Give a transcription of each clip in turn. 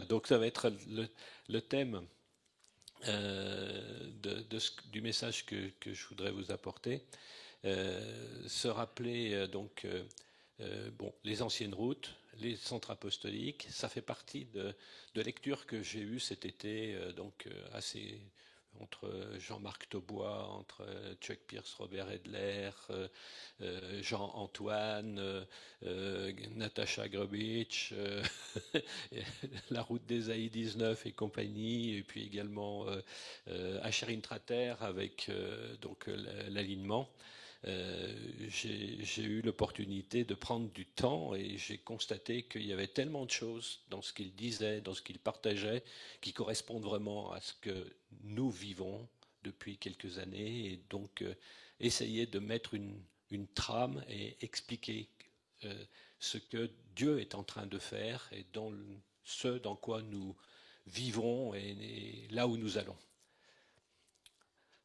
Donc ça va être le thème du message que je voudrais vous apporter. Se rappeler bon, les anciennes routes, les centres apostoliques, ça fait partie de lectures que j'ai eues cet été, assez entre Jean-Marc Taubois, entre Chuck Pierce, Robert Edler, Jean-Antoine, Natacha Grubitsch, la route des AI-19 et compagnie, et puis également Acherin Trater avec l'alignement. J'ai eu l'opportunité de prendre du temps et j'ai constaté qu'il y avait tellement de choses dans ce qu'il disait, dans ce qu'il partageait, qui correspondent vraiment à ce que nous vivons depuis quelques années. Et donc, essayer de mettre une trame et expliquer ce que Dieu est en train de faire et ce dans quoi nous vivons et là où nous allons.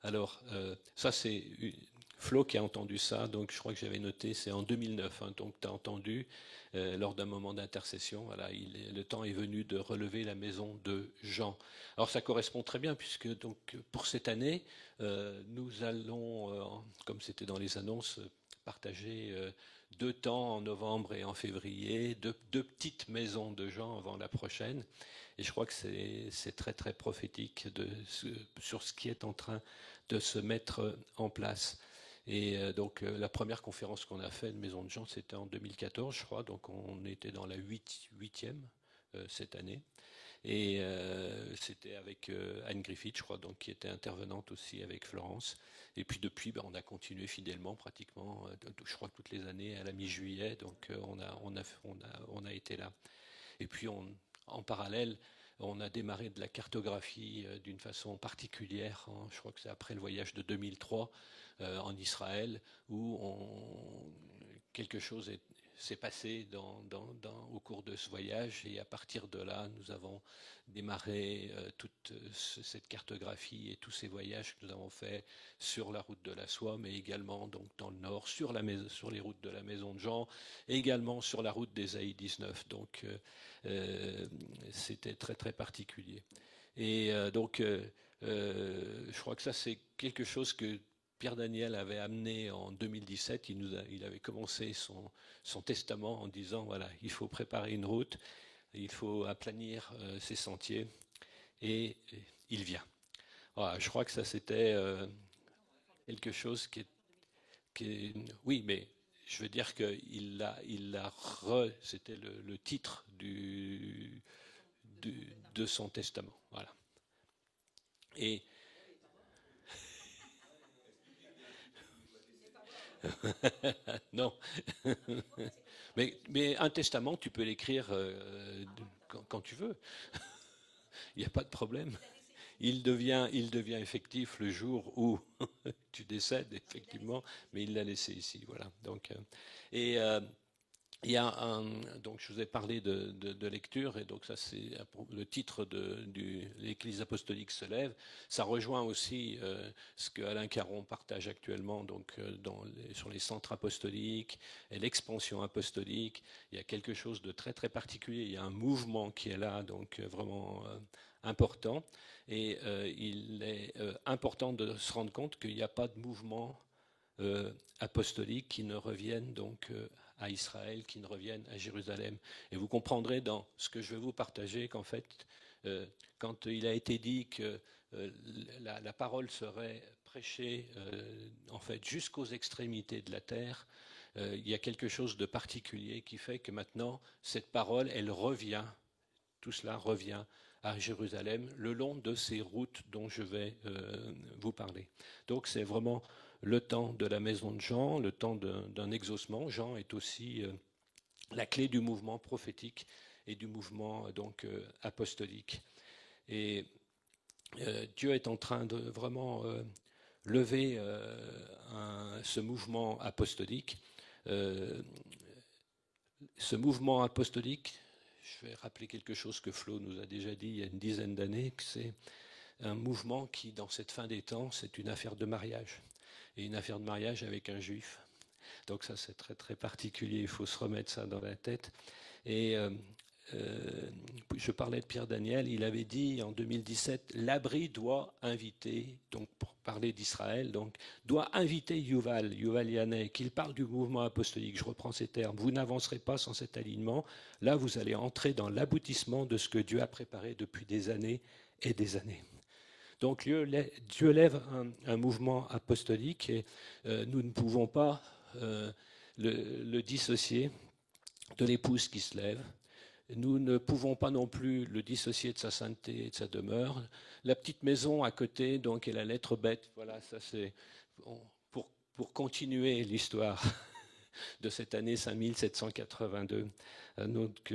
Alors, ça c'est Flo qui a entendu ça, donc je crois que j'avais noté, c'est en 2009, hein, donc tu as entendu lors d'un moment d'intercession, voilà, le temps est venu de relever la maison de Jean. Alors ça correspond très bien puisque donc pour cette année, nous allons, comme c'était dans les annonces, partager 2 temps en novembre et en février, deux petites maisons de Jean avant la prochaine. Et je crois que c'est très très prophétique sur ce qui est en train de se mettre en place. Et la première conférence qu'on a faite de Maison de Jean, c'était en 2014, je crois. Donc on était dans la huitième cette année. Et c'était avec Anne Griffith, je crois, donc qui était intervenante aussi avec Florence. Et puis depuis, on a continué fidèlement, pratiquement, je crois toutes les années à la mi-juillet. Donc on a été là. Et puis en parallèle, on a démarré de la cartographie d'une façon particulière, hein, je crois que c'est après le voyage de 2003 en Israël, où quelque chose s'est passé au cours de ce voyage, et à partir de là, nous avons démarré toute cette cartographie et tous ces voyages que nous avons faits sur la route de la soie, mais également donc dans le nord, sur les routes de la Maison de Jean, et également sur la route des AI-19. Donc c'était très très particulier. Et je crois que ça c'est quelque chose que Pierre Daniel avait amené en 2017. Il avait commencé son testament en disant voilà, il faut préparer une route, il faut aplanir ses sentiers, et il vient. Voilà, je crois que ça c'était quelque chose oui, mais je veux dire que c'était le titre de son testament. Voilà. Et non, mais un testament, tu peux l'écrire quand tu veux. Il n'y a pas de problème. Il devient effectif le jour où tu décèdes, effectivement, mais il l'a laissé ici, voilà. Donc, et il y a donc je vous ai parlé de lecture, et donc ça c'est le titre l'Église apostolique se lève. Ça rejoint aussi ce que Alain Caron partage actuellement donc sur les centres apostoliques et l'expansion apostolique. Il y a quelque chose de très très particulier. Il y a un mouvement qui est là, donc vraiment important. Et il est important de se rendre compte qu'il n'y a pas de mouvement apostoliques qui ne reviennent donc à Israël, qui ne reviennent à Jérusalem. Et vous comprendrez dans ce que je vais vous partager qu'en fait, quand il a été dit que la parole serait prêchée en fait jusqu'aux extrémités de la terre, il y a quelque chose de particulier qui fait que maintenant, cette parole, elle revient, tout cela revient à Jérusalem, le long de ces routes dont je vais vous parler. Donc c'est vraiment le temps de la maison de Jean, le temps d'un exaucement. Jean est aussi la clé du mouvement prophétique et du mouvement apostolique. Et Dieu est en train de vraiment lever ce mouvement apostolique. Ce mouvement apostolique, je vais rappeler quelque chose que Flo nous a déjà dit il y a une dizaine d'années, que c'est un mouvement qui, dans cette fin des temps, c'est une affaire de mariage. Et une affaire de mariage avec un juif. Donc ça, c'est très très particulier, il faut se remettre ça dans la tête. Et je parlais de Pierre Daniel, il avait dit en 2017, l'abri doit inviter, donc pour parler d'Israël, donc doit inviter Yuval Yanai, qu'il parle du mouvement apostolique. Je reprends ces termes. Vous n'avancerez pas sans cet alignement. Là, vous allez entrer dans l'aboutissement de ce que Dieu a préparé depuis des années et des années. Donc Dieu lève un mouvement apostolique et nous ne pouvons pas le dissocier de l'épouse qui se lève. Nous ne pouvons pas non plus le dissocier de sa sainteté et de sa demeure. La petite maison à côté, donc, est la lettre bête. Voilà, ça c'est pour continuer l'histoire de cette année 5782, donc,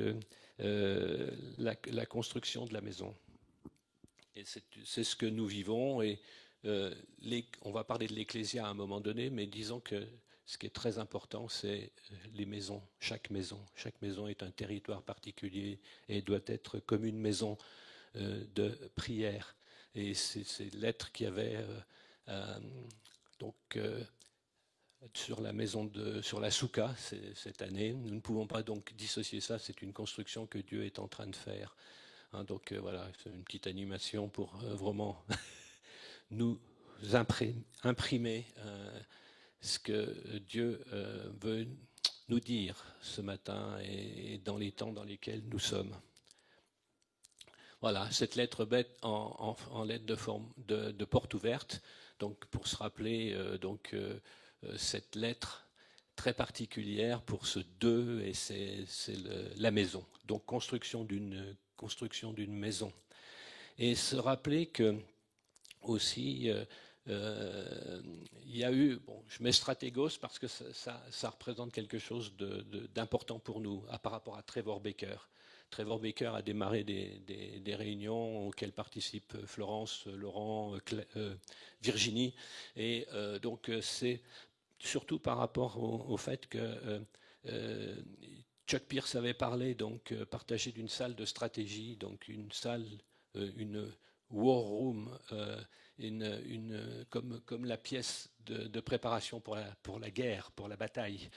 la construction de la maison. Et c'est ce que nous vivons. Et on va parler de l'Ecclésia à un moment donné, mais disons que ce qui est très important, c'est les maisons. Chaque maison est un territoire particulier et doit être comme une maison de prière. Et c'est l'être qu'il y avait sur la maison sur la Souka cette année. Nous ne pouvons pas donc dissocier ça. C'est une construction que Dieu est en train de faire. Hein, donc voilà, c'est une petite animation pour vraiment nous imprimer ce que Dieu veut nous dire ce matin et dans les temps dans lesquels nous sommes. Voilà, cette lettre bête en lettre de forme de porte ouverte, donc pour se rappeler cette lettre très particulière pour ce deux, et c'est la maison, donc construction d'une maison. Et se rappeler que aussi il y a eu, je mets stratégos parce que ça représente quelque chose d'important pour nous par rapport à Trevor Baker. Trevor Baker a démarré des réunions auxquelles participent Florence, Laurent, Virginie, et donc c'est surtout par rapport au fait que Chuck Pierce avait parlé, donc partagé d'une salle de stratégie, donc une salle, une war room, comme la pièce de préparation pour la guerre, pour la bataille.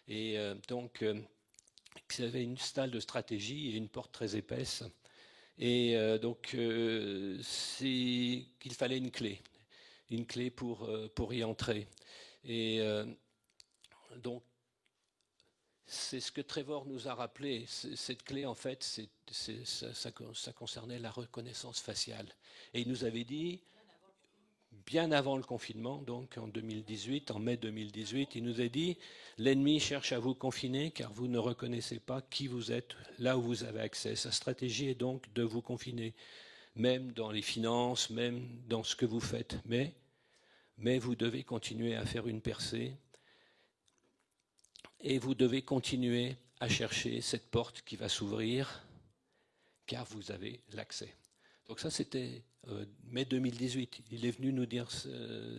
Et donc, il y avait une salle de stratégie et une porte très épaisse. Et donc, qu'il fallait une clé pour y entrer. Et donc, c'est ce que Trevor nous a rappelé. Cette clé, en fait, ça concernait la reconnaissance faciale. Et il nous avait dit, bien avant le confinement, donc en 2018, en mai 2018, il nous a dit, l'ennemi cherche à vous confiner car vous ne reconnaissez pas qui vous êtes, là où vous avez accès. Sa stratégie est donc de vous confiner, même dans les finances, même dans ce que vous faites. Mais vous devez continuer à faire une percée et vous devez continuer à chercher cette porte qui va s'ouvrir car vous avez l'accès. Donc ça, c'était mai 2018. Il est venu nous dire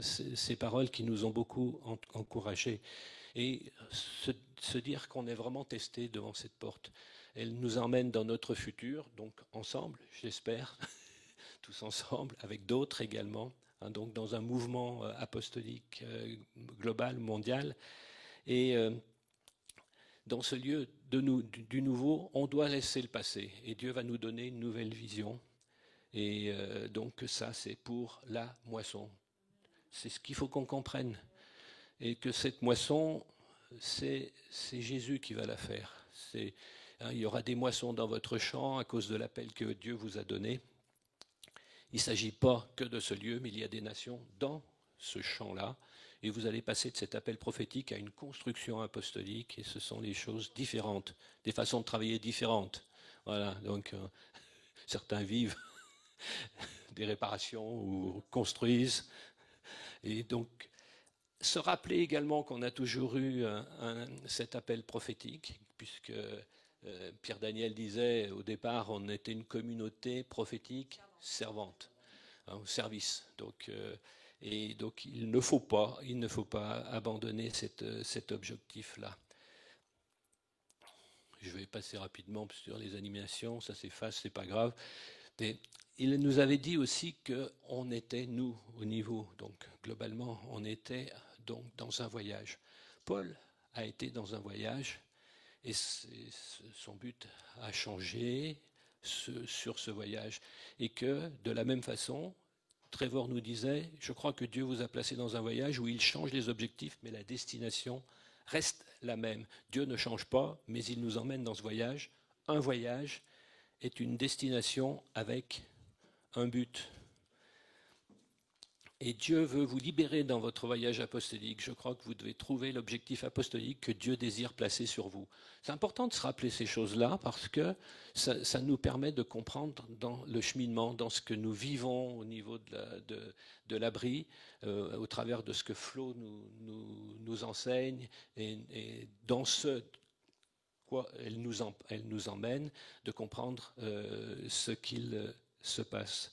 ces paroles qui nous ont beaucoup encouragés. Et se dire qu'on est vraiment testé devant cette porte. Elle nous emmène dans notre futur, donc ensemble, j'espère, tous ensemble, avec d'autres également, hein, donc dans un mouvement apostolique global, mondial. Et dans ce lieu du nouveau, on doit laisser le passé. Et Dieu va nous donner une nouvelle vision. Et donc ça, c'est pour la moisson. C'est ce qu'il faut qu'on comprenne. Et que cette moisson, c'est Jésus qui va la faire. Il y aura des moissons dans votre champ à cause de l'appel que Dieu vous a donné. Il ne s'agit pas que de ce lieu, mais il y a des nations dans ce champ-là. Et vous allez passer de cet appel prophétique à une construction apostolique. Et ce sont des choses différentes, des façons de travailler différentes. Voilà, donc certains vivent des réparations ou construisent. Et donc, se rappeler également qu'on a toujours eu cet appel prophétique, puisque Pierre Daniel disait au départ, on était une communauté prophétique servante, hein, au service. Donc, et donc, il ne faut pas abandonner cet objectif-là. Je vais passer rapidement sur les animations, ça s'efface, c'est pas grave. Mais il nous avait dit aussi qu'on était, nous, au niveau, donc globalement, on était donc dans un voyage. Paul a été dans un voyage Et son but a changé sur ce voyage. Et que, de la même façon, Trevor nous disait, je crois que Dieu vous a placé dans un voyage où il change les objectifs, mais la destination reste la même. Dieu ne change pas, mais il nous emmène dans ce voyage. Un voyage est une destination avec un but. Et Dieu veut vous libérer dans votre voyage apostolique. Je crois que vous devez trouver l'objectif apostolique que Dieu désire placer sur vous. C'est important de se rappeler ces choses-là parce que ça nous permet de comprendre dans le cheminement, dans ce que nous vivons au niveau de l'abri, au travers de ce que Flo nous enseigne et dans ce quoi elle nous emmène, de comprendre ce qu'il se passe.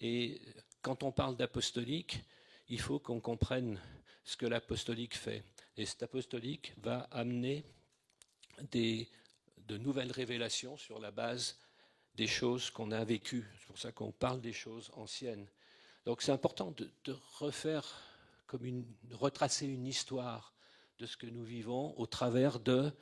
Et quand on parle d'apostolique, il faut qu'on comprenne ce que l'apostolique fait. Et cet apostolique va amener de nouvelles révélations sur la base des choses qu'on a vécues. C'est pour ça qu'on parle des choses anciennes. Donc c'est important de retracer une histoire de ce que nous vivons au travers de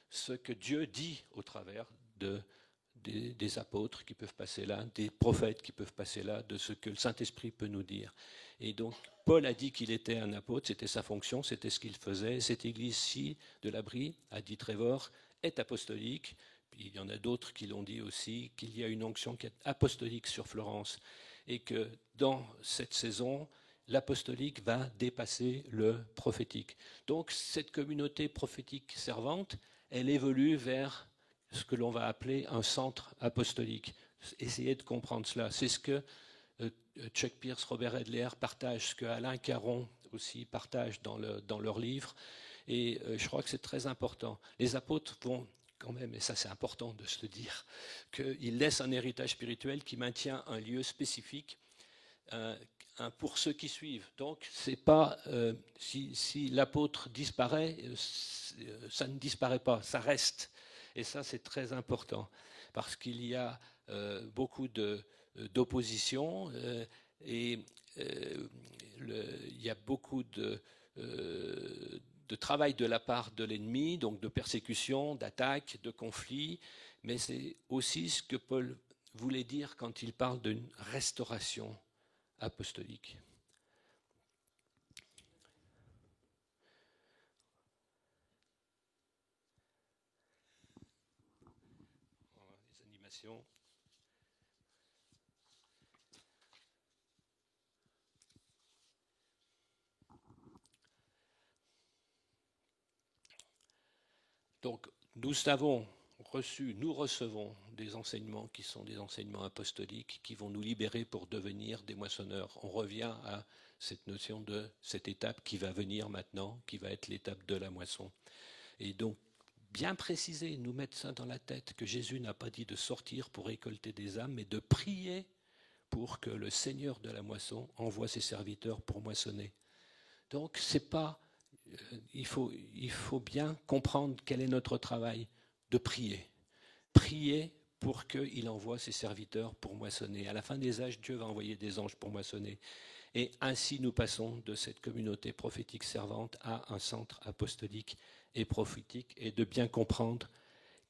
ce que Dieu dit au travers des apôtres qui peuvent passer là, des prophètes qui peuvent passer là, de ce que le Saint-Esprit peut nous dire. Et donc, Paul a dit qu'il était un apôtre, c'était sa fonction, c'était ce qu'il faisait. Cette église-ci de l'Abri, a dit Trevor, est apostolique. Puis il y en a d'autres qui l'ont dit aussi, qu'il y a une onction qui est apostolique sur Florence. Et que dans cette saison, l'apostolique va dépasser le prophétique. Donc, cette communauté prophétique servante, elle évolue vers ce que l'on va appeler un centre apostolique. Essayez de comprendre cela. C'est ce que Chuck Pierce, Robert Edler partagent, ce que Alain Caron aussi partage dans leur livre. Et je crois que c'est très important. Les apôtres vont quand même, et ça c'est important de se le dire, qu'ils laissent un héritage spirituel qui maintient un lieu spécifique pour ceux qui suivent. Donc, c'est pas si l'apôtre disparaît, ça ne disparaît pas, ça reste. Et ça, c'est très important, parce qu'il y a beaucoup d'opposition et il y a beaucoup de travail de la part de l'ennemi, donc de persécution, d'attaque, de conflit, mais c'est aussi ce que Paul voulait dire quand il parle d'une restauration apostolique. Les animations. Donc, nous recevons des enseignements qui sont des enseignements apostoliques qui vont nous libérer pour devenir des moissonneurs. On revient à cette notion de cette étape qui va venir maintenant, qui va être l'étape de la moisson. Et donc, bien préciser, nous mettre ça dans la tête, que Jésus n'a pas dit de sortir pour récolter des âmes, mais de prier pour que le Seigneur de la moisson envoie ses serviteurs pour moissonner. Donc, c'est pas... il faut bien comprendre quel est notre travail, de prier. Prier pour qu'il envoie ses serviteurs pour moissonner. À la fin des âges, Dieu va envoyer des anges pour moissonner. Et ainsi, nous passons de cette communauté prophétique servante à un centre apostolique et prophétique, et de bien comprendre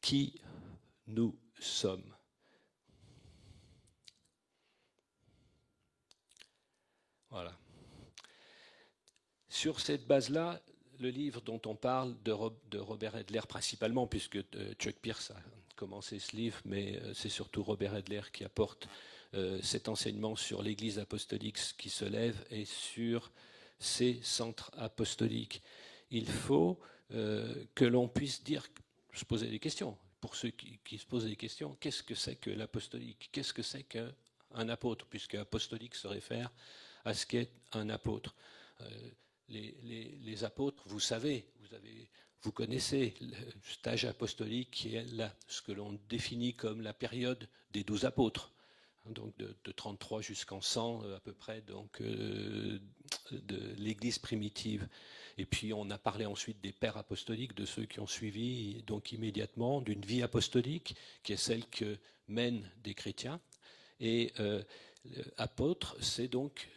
qui nous sommes. Voilà. Sur cette base-là, le livre dont on parle de Robert Edler principalement, puisque Chuck Pierce a commencé ce livre, mais c'est surtout Robert Edler qui apporte cet enseignement sur l'Église apostolique qui se lève et sur ces centres apostoliques. Il faut que l'on puisse se poser des questions. Pour ceux qui se posent des questions, qu'est-ce que c'est que l'apostolique? Qu'est-ce que c'est qu'un apôtre? Puisque apostolique se réfère à ce qu'est un apôtre. Les apôtres, vous savez, vous connaissez le stage apostolique qui est ce que l'on définit comme la période des 12 apôtres, donc de 33 jusqu'en 100 à peu près, donc de l'Église primitive. Et puis on a parlé ensuite des pères apostoliques, de ceux qui ont suivi donc immédiatement, d'une vie apostolique qui est celle que mènent des chrétiens. Et apôtre, c'est donc,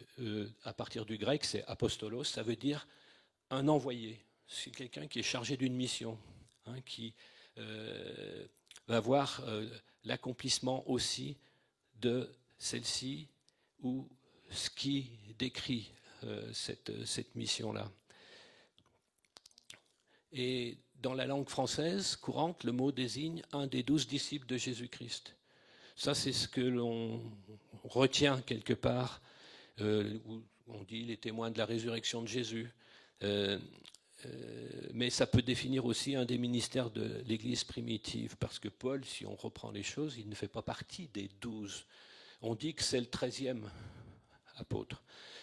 à partir du grec, c'est apostolos, ça veut dire un envoyé. C'est quelqu'un qui est chargé d'une mission, qui va voir l'accomplissement aussi de celle-ci, ou ce qui décrit cette mission-là. Et dans la langue française courante, le mot désigne un des 12 disciples de Jésus-Christ. Ça, c'est ce que l'on retient quelque part, où on dit les témoins de la résurrection de Jésus. Mais ça peut définir aussi un des ministères de l'Église primitive, parce que Paul, si on reprend les choses, il ne fait pas partie des 12. On dit que c'est le 13e apôtre.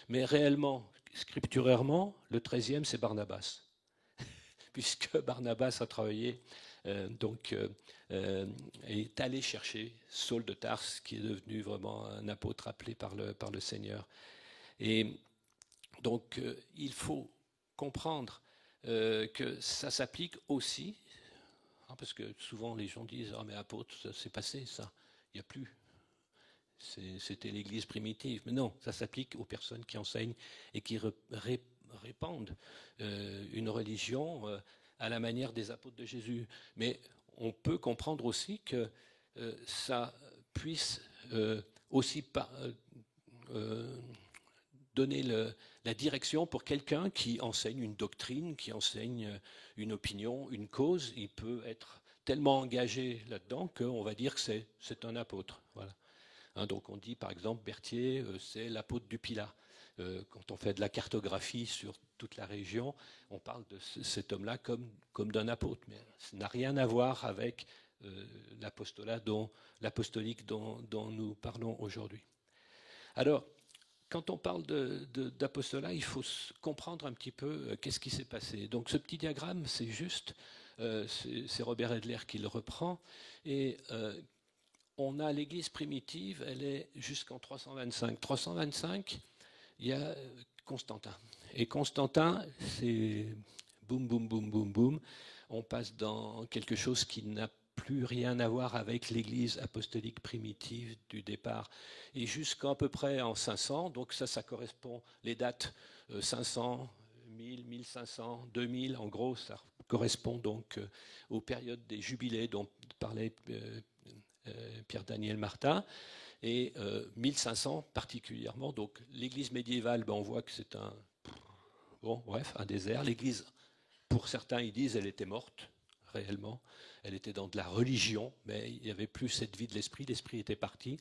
Mais réellement, scripturairement, le 13e, c'est Barnabas. Puisque Barnabas a travaillé, est allé chercher Saul de Tarse, qui est devenu vraiment un apôtre appelé par le Seigneur. Et donc, il faut comprendre que ça s'applique aussi, parce que souvent les gens disent « Ah, mais apôtre, ça c'est passé, ça, il n'y a plus. C'était l'Église primitive. » Mais non, ça s'applique aux personnes qui enseignent et qui répandent une religion à la manière des apôtres de Jésus. Mais on peut comprendre aussi que ça puisse aussi donner la direction pour quelqu'un qui enseigne une doctrine, qui enseigne une opinion, une cause. Il peut être tellement engagé là-dedans qu'on va dire que c'est un apôtre. Voilà. Donc on dit par exemple Berthier, c'est l'apôtre du Pilat. Quand on fait de la cartographie sur toute la région, on parle de cet homme-là comme d'un apôtre. Mais ça n'a rien à voir avec l'apostolique dont nous parlons aujourd'hui. Alors, quand on parle d'apostolat, il faut comprendre un petit peu qu'est-ce qui s'est passé. Donc ce petit diagramme, c'est juste, c'est Robert Edler qui le reprend, et on a l'Église primitive, elle est jusqu'en 325. 325, il y a Constantin. Et Constantin, c'est boum, boum, boum, boum, boum. On passe dans quelque chose qui n'a plus rien à voir avec l'Église apostolique primitive du départ. Et jusqu'à peu près en 500, donc ça correspond, les dates 500, 1000, 1500, 2000, en gros, ça correspond donc aux périodes des jubilés dont parlait Pierre-Daniel Martin, et 1500 particulièrement. Donc l'Église médiévale, on voit que c'est un désert. L'Église, pour certains, ils disent, elle était morte, réellement. Elle était dans de la religion, mais il n'y avait plus cette vie de l'esprit était parti.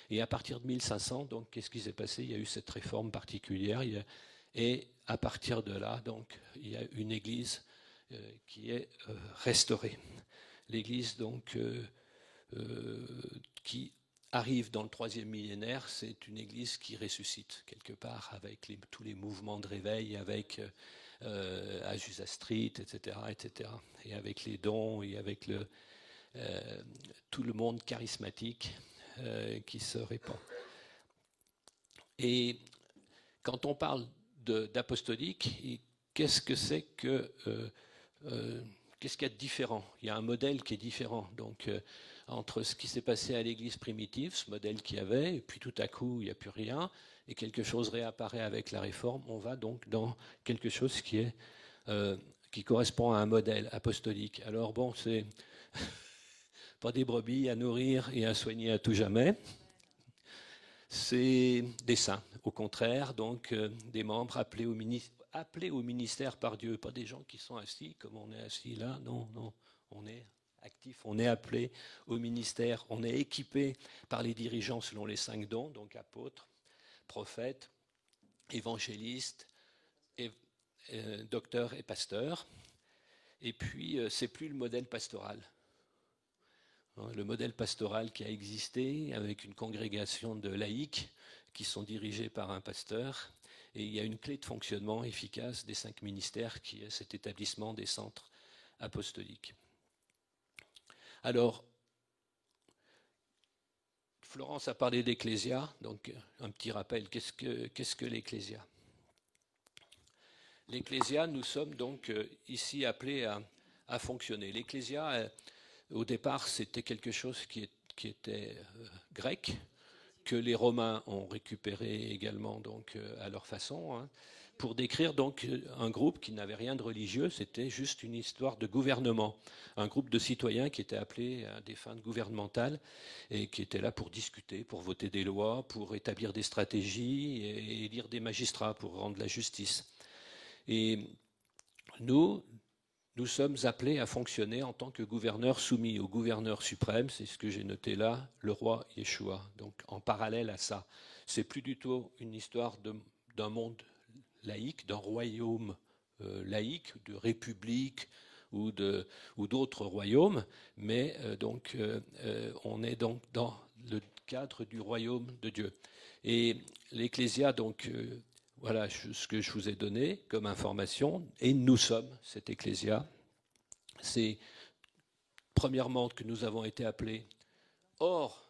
Et à partir de 1500, donc, qu'est-ce qui s'est passé? Il y a eu cette réforme particulière, et à partir de là, donc, il y a une église qui est restaurée. L'église, donc, qui arrive dans le 3e millénaire, c'est une église qui ressuscite, quelque part, avec tous les mouvements de réveil, avec Azusa Street, etc., etc., et avec les dons, et avec tout le monde charismatique qui se répand. Et quand on parle d'apostolique, qu'est-ce que c'est que qu'est-ce qu'il y a de différent? Il y a un modèle qui est différent, donc entre ce qui s'est passé à l'Église primitive, ce modèle qu'il y avait, et puis tout à coup il n'y a plus rien, et quelque chose réapparaît avec la réforme. On va donc dans quelque chose qui correspond à un modèle apostolique. Alors bon, c'est pas des brebis à nourrir et à soigner à tout jamais. C'est des saints, au contraire, donc des membres appelés au ministère par Dieu, pas des gens qui sont assis comme on est assis là, non, on est actif, on est appelé au ministère, on est équipé par les dirigeants selon les 5 dons, donc apôtres, prophètes, évangélistes, docteurs et pasteurs. Et puis, c'est plus le modèle pastoral. Le modèle pastoral qui a existé avec une congrégation de laïcs qui sont dirigés par un pasteur. Et il y a une clé de fonctionnement efficace des 5 ministères qui est cet établissement des centres apostoliques. Alors, Florence a parlé d'Ecclésia, donc un petit rappel, qu'est-ce que l'Ecclésia? L'Ecclésia, nous sommes donc ici appelés à fonctionner. L'Ecclésia, au départ, c'était quelque chose qui était grec, que les Romains ont récupéré également donc, à leur façon, hein, pour décrire donc un groupe qui n'avait rien de religieux, c'était juste une histoire de gouvernement, un groupe de citoyens qui étaient appelés à des fins gouvernementales et qui étaient là pour discuter, pour voter des lois, pour établir des stratégies et élire des magistrats pour rendre la justice. Et nous sommes appelés à fonctionner en tant que gouverneurs soumis au gouverneur suprême, c'est ce que j'ai noté là, le roi Yeshua. Donc en parallèle à ça, c'est plus du tout une histoire d'un monde laïque, d'un royaume laïque, de république ou d'autres royaumes, mais on est donc dans le cadre du royaume de Dieu. Et l'Ecclésia, donc voilà ce que je vous ai donné comme information, et nous sommes cette Ecclésia. C'est premièrement que nous avons été appelés hors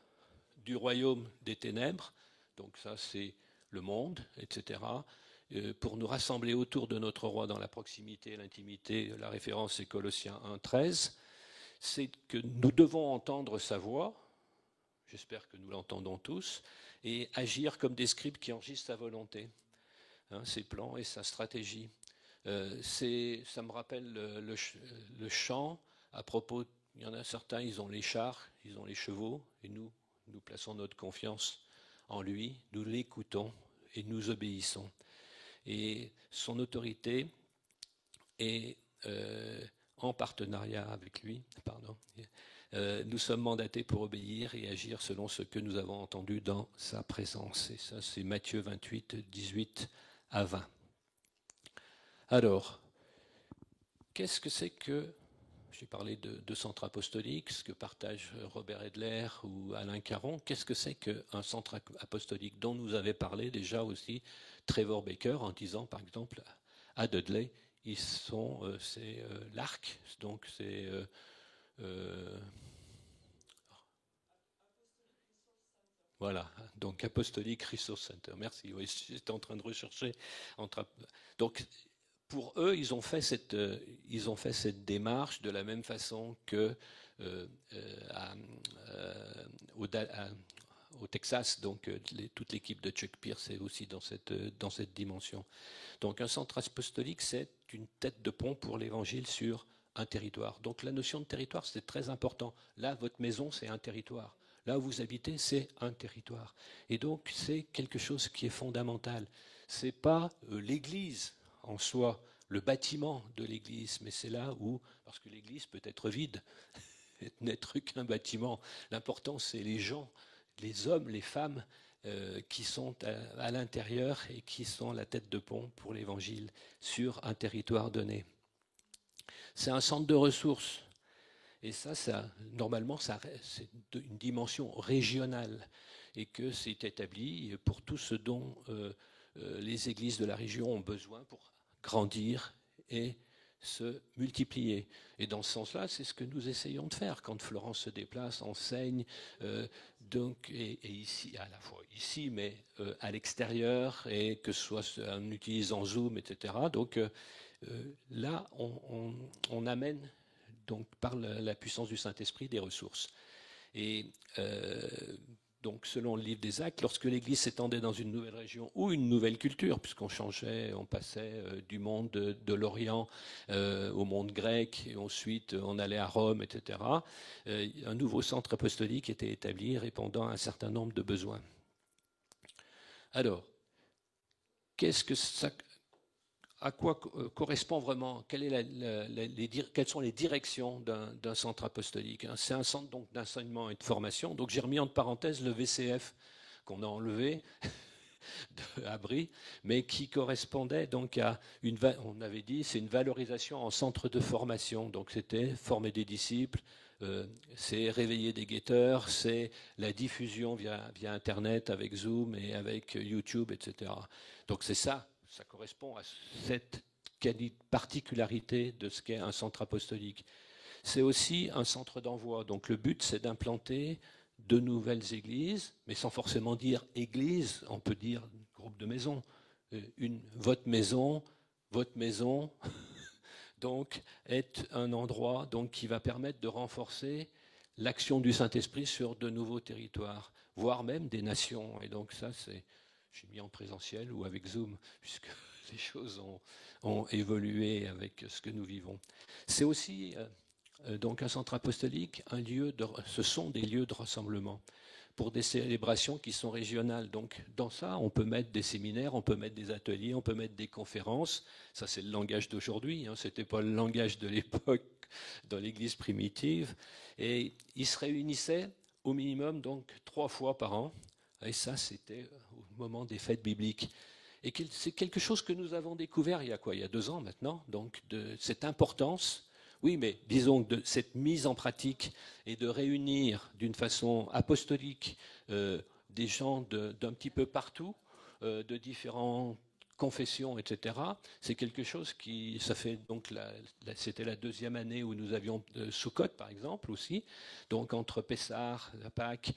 du royaume des ténèbres, donc ça c'est le monde, etc., pour nous rassembler autour de notre roi dans la proximité et l'intimité. La référence c'est Colossiens 1,13. C'est que nous devons entendre sa voix, j'espère que nous l'entendons tous, et agir comme des scribes qui enregistrent sa volonté, hein, ses plans et sa stratégie. Ça me rappelle le chant à propos, il y en a certains, ils ont les chars, ils ont les chevaux, et nous plaçons notre confiance en lui, nous l'écoutons et nous obéissons. Et son autorité est en partenariat avec lui. Nous sommes mandatés pour obéir et agir selon ce que nous avons entendu dans sa présence. Et ça, c'est Matthieu 28, 18 à 20. Alors, qu'est-ce que c'est que, j'ai parlé de centre apostolique, ce que partagent Robert Edler ou Alain Caron, qu'est-ce que c'est qu'un centre apostolique dont nous avait parlé déjà aussi Trevor Baker en disant par exemple à Dudley, c'est l'Arc, donc c'est voilà, donc Apostolic Resource Center. Merci, oui, j'étais en train de rechercher. Donc pour eux, ils ont fait cette démarche de la même façon que au Texas, donc toute l'équipe de Chuck Pierce est aussi dans cette dimension. Donc un centre apostolique, c'est une tête de pont pour l'évangile sur un territoire. Donc la notion de territoire, c'est très important. Là, votre maison, c'est un territoire. Là où vous habitez, c'est un territoire. Et donc, c'est quelque chose qui est fondamental. Ce n'est pas l'Église en soi, le bâtiment de l'Église, mais c'est là où, parce que l'Église peut être vide, n'être qu'un bâtiment. L'important, c'est les gens, les hommes, les femmes qui sont à l'intérieur et qui sont la tête de pont pour l'Évangile sur un territoire donné. C'est un centre de ressources. Et normalement, c'est une dimension régionale et que c'est établi pour tout ce dont les églises de la région ont besoin pour grandir et se multiplier. Et dans ce sens-là, c'est ce que nous essayons de faire quand Florence se déplace, enseigne, et ici, à la fois ici, mais à l'extérieur, et que ce soit en utilisant Zoom, etc. Donc là, on amène donc par la puissance du Saint-Esprit des ressources. Et donc selon le livre des Actes, lorsque l'Église s'étendait dans une nouvelle région ou une nouvelle culture, puisqu'on changeait, on passait du monde de l'Orient au monde grec, et ensuite on allait à Rome, etc., un nouveau centre apostolique était établi répondant à un certain nombre de besoins. Alors, qu'est-ce que ça... À quoi correspond vraiment, quelles sont les directions d'un centre apostolique? C'est un centre donc d'enseignement et de formation. Donc j'ai remis entre parenthèses le VCF qu'on a enlevé à Brie, mais qui correspondait donc à on avait dit, c'est une valorisation en centre de formation. Donc c'était former des disciples, c'est réveiller des guetteurs, c'est la diffusion via Internet avec Zoom et avec YouTube, etc. Donc c'est ça. Ça correspond à cette particularité de ce qu'est un centre apostolique. C'est aussi un centre d'envoi. Donc le but, c'est d'implanter de nouvelles églises, mais sans forcément dire église, on peut dire groupe de maisons. Votre maison, donc, est un endroit donc, qui va permettre de renforcer l'action du Saint-Esprit sur de nouveaux territoires. voire même des nations. Et donc ça, j'ai mis en présentiel ou avec Zoom, puisque les choses ont évolué avec ce que nous vivons. C'est aussi donc un centre apostolique, ce sont des lieux de rassemblement pour des célébrations qui sont régionales. Donc dans ça, on peut mettre des séminaires, on peut mettre des ateliers, on peut mettre des conférences. Ça, c'est le langage d'aujourd'hui, hein. Ce n'était pas le langage de l'époque dans l'Église primitive. Et ils se réunissaient au minimum donc 3 fois par an. Et ça, c'était au moment des fêtes bibliques. Et c'est quelque chose que nous avons découvert il y a quoi? Il y a 2 ans maintenant, donc de cette importance. Oui, mais disons de cette mise en pratique et de réunir d'une façon apostolique des gens d'un petit peu partout, de différentes confessions, etc. C'est quelque chose qui, ça fait donc, c'était la 2e année où nous avions Sukkot par exemple aussi, donc entre Pessah, la Pâque,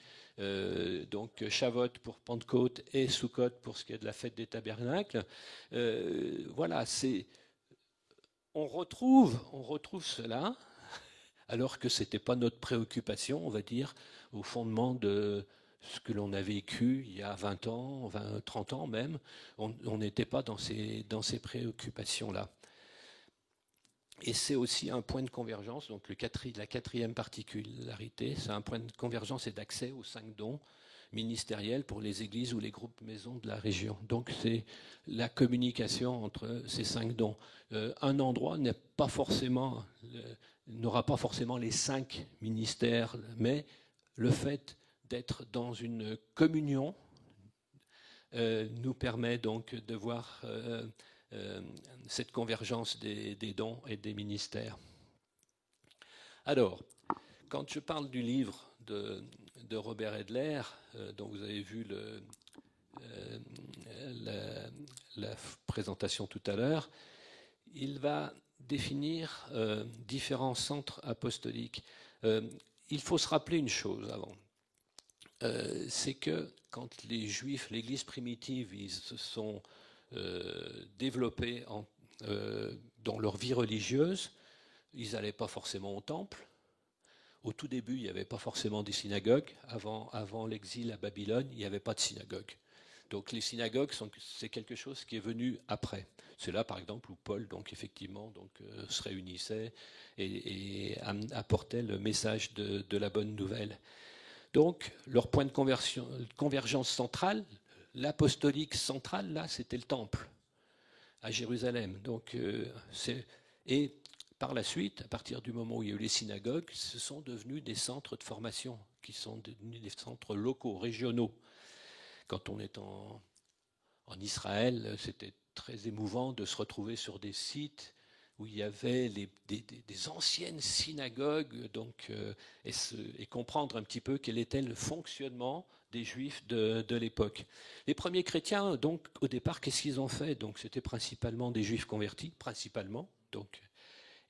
donc Shavuot pour Pentecôte et Sukkot pour ce qui est de la fête des tabernacles. Voilà, on retrouve cela, alors que ce n'était pas notre préoccupation, on va dire, au fondement de ce que l'on a vécu il y a 20 ans, 30 ans même. On n'était pas dans ces préoccupations-là. Et c'est aussi un point de convergence, donc la 4e particularité, c'est un point de convergence et d'accès aux 5 dons ministériels pour les églises ou les groupes maisons de la région. Donc c'est la communication entre ces 5 dons. Un endroit n'aura pas forcément les 5 ministères, mais le fait d'être dans une communion nous permet donc de voir cette convergence des dons et des ministères. Alors, quand je parle du livre de Robert Edler, dont vous avez vu la présentation tout à l'heure, il va définir différents centres apostoliques. Il faut se rappeler une chose avant. C'est que quand les Juifs, l'Église primitive, ils se sont développés dans leur vie religieuse, ils n'allaient pas forcément au temple. Au tout début, il n'y avait pas forcément des synagogues. Avant l'exil à Babylone, il n'y avait pas de synagogue. Donc les synagogues, c'est quelque chose qui est venu après. C'est là, par exemple, où Paul, donc effectivement, se réunissait et apportait le message de la bonne nouvelle. Donc leur point de convergence centrale, l'apostolique central, là, c'était le temple à Jérusalem. Donc et par la suite, à partir du moment où il y a eu les synagogues, ce sont devenus des centres de formation, qui sont devenus des centres locaux, régionaux. Quand on est en Israël, c'était très émouvant de se retrouver sur des sites où il y avait des anciennes synagogues, et comprendre un petit peu quel était le fonctionnement des Juifs de l'époque. Les premiers chrétiens, donc, au départ, qu'est-ce qu'ils ont fait? Donc, c'était principalement des Juifs convertis, principalement, donc.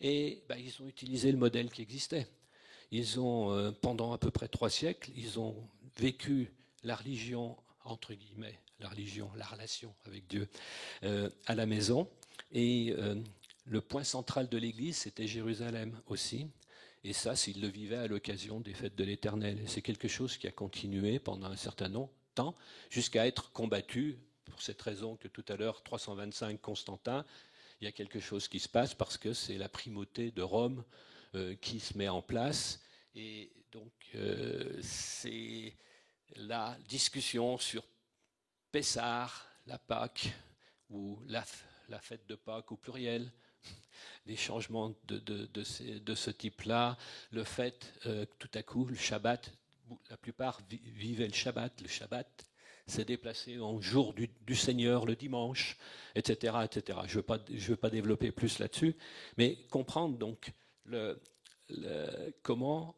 Et ils ont utilisé le modèle qui existait. Ils ont, pendant à peu près 3 siècles, ils ont vécu la religion, entre guillemets, la relation avec Dieu, à la maison. Et le point central de l'Église, c'était Jérusalem aussi. Et ça, s'ils le vivaient à l'occasion des fêtes de l'Éternel. Et c'est quelque chose qui a continué pendant un certain temps, jusqu'à être combattu, pour cette raison que tout à l'heure, 325 Constantin, il y a quelque chose qui se passe parce que c'est la primauté de Rome qui se met en place. Et donc, c'est la discussion sur Pessah, la Pâque, ou la fête de Pâques au pluriel, les changements de ce type-là, le fait, tout à coup, le Shabbat, la plupart vivaient le Shabbat s'est déplacé en jour du Seigneur, le dimanche, etc. etc. Je ne veux pas développer plus là-dessus, mais comprendre donc comment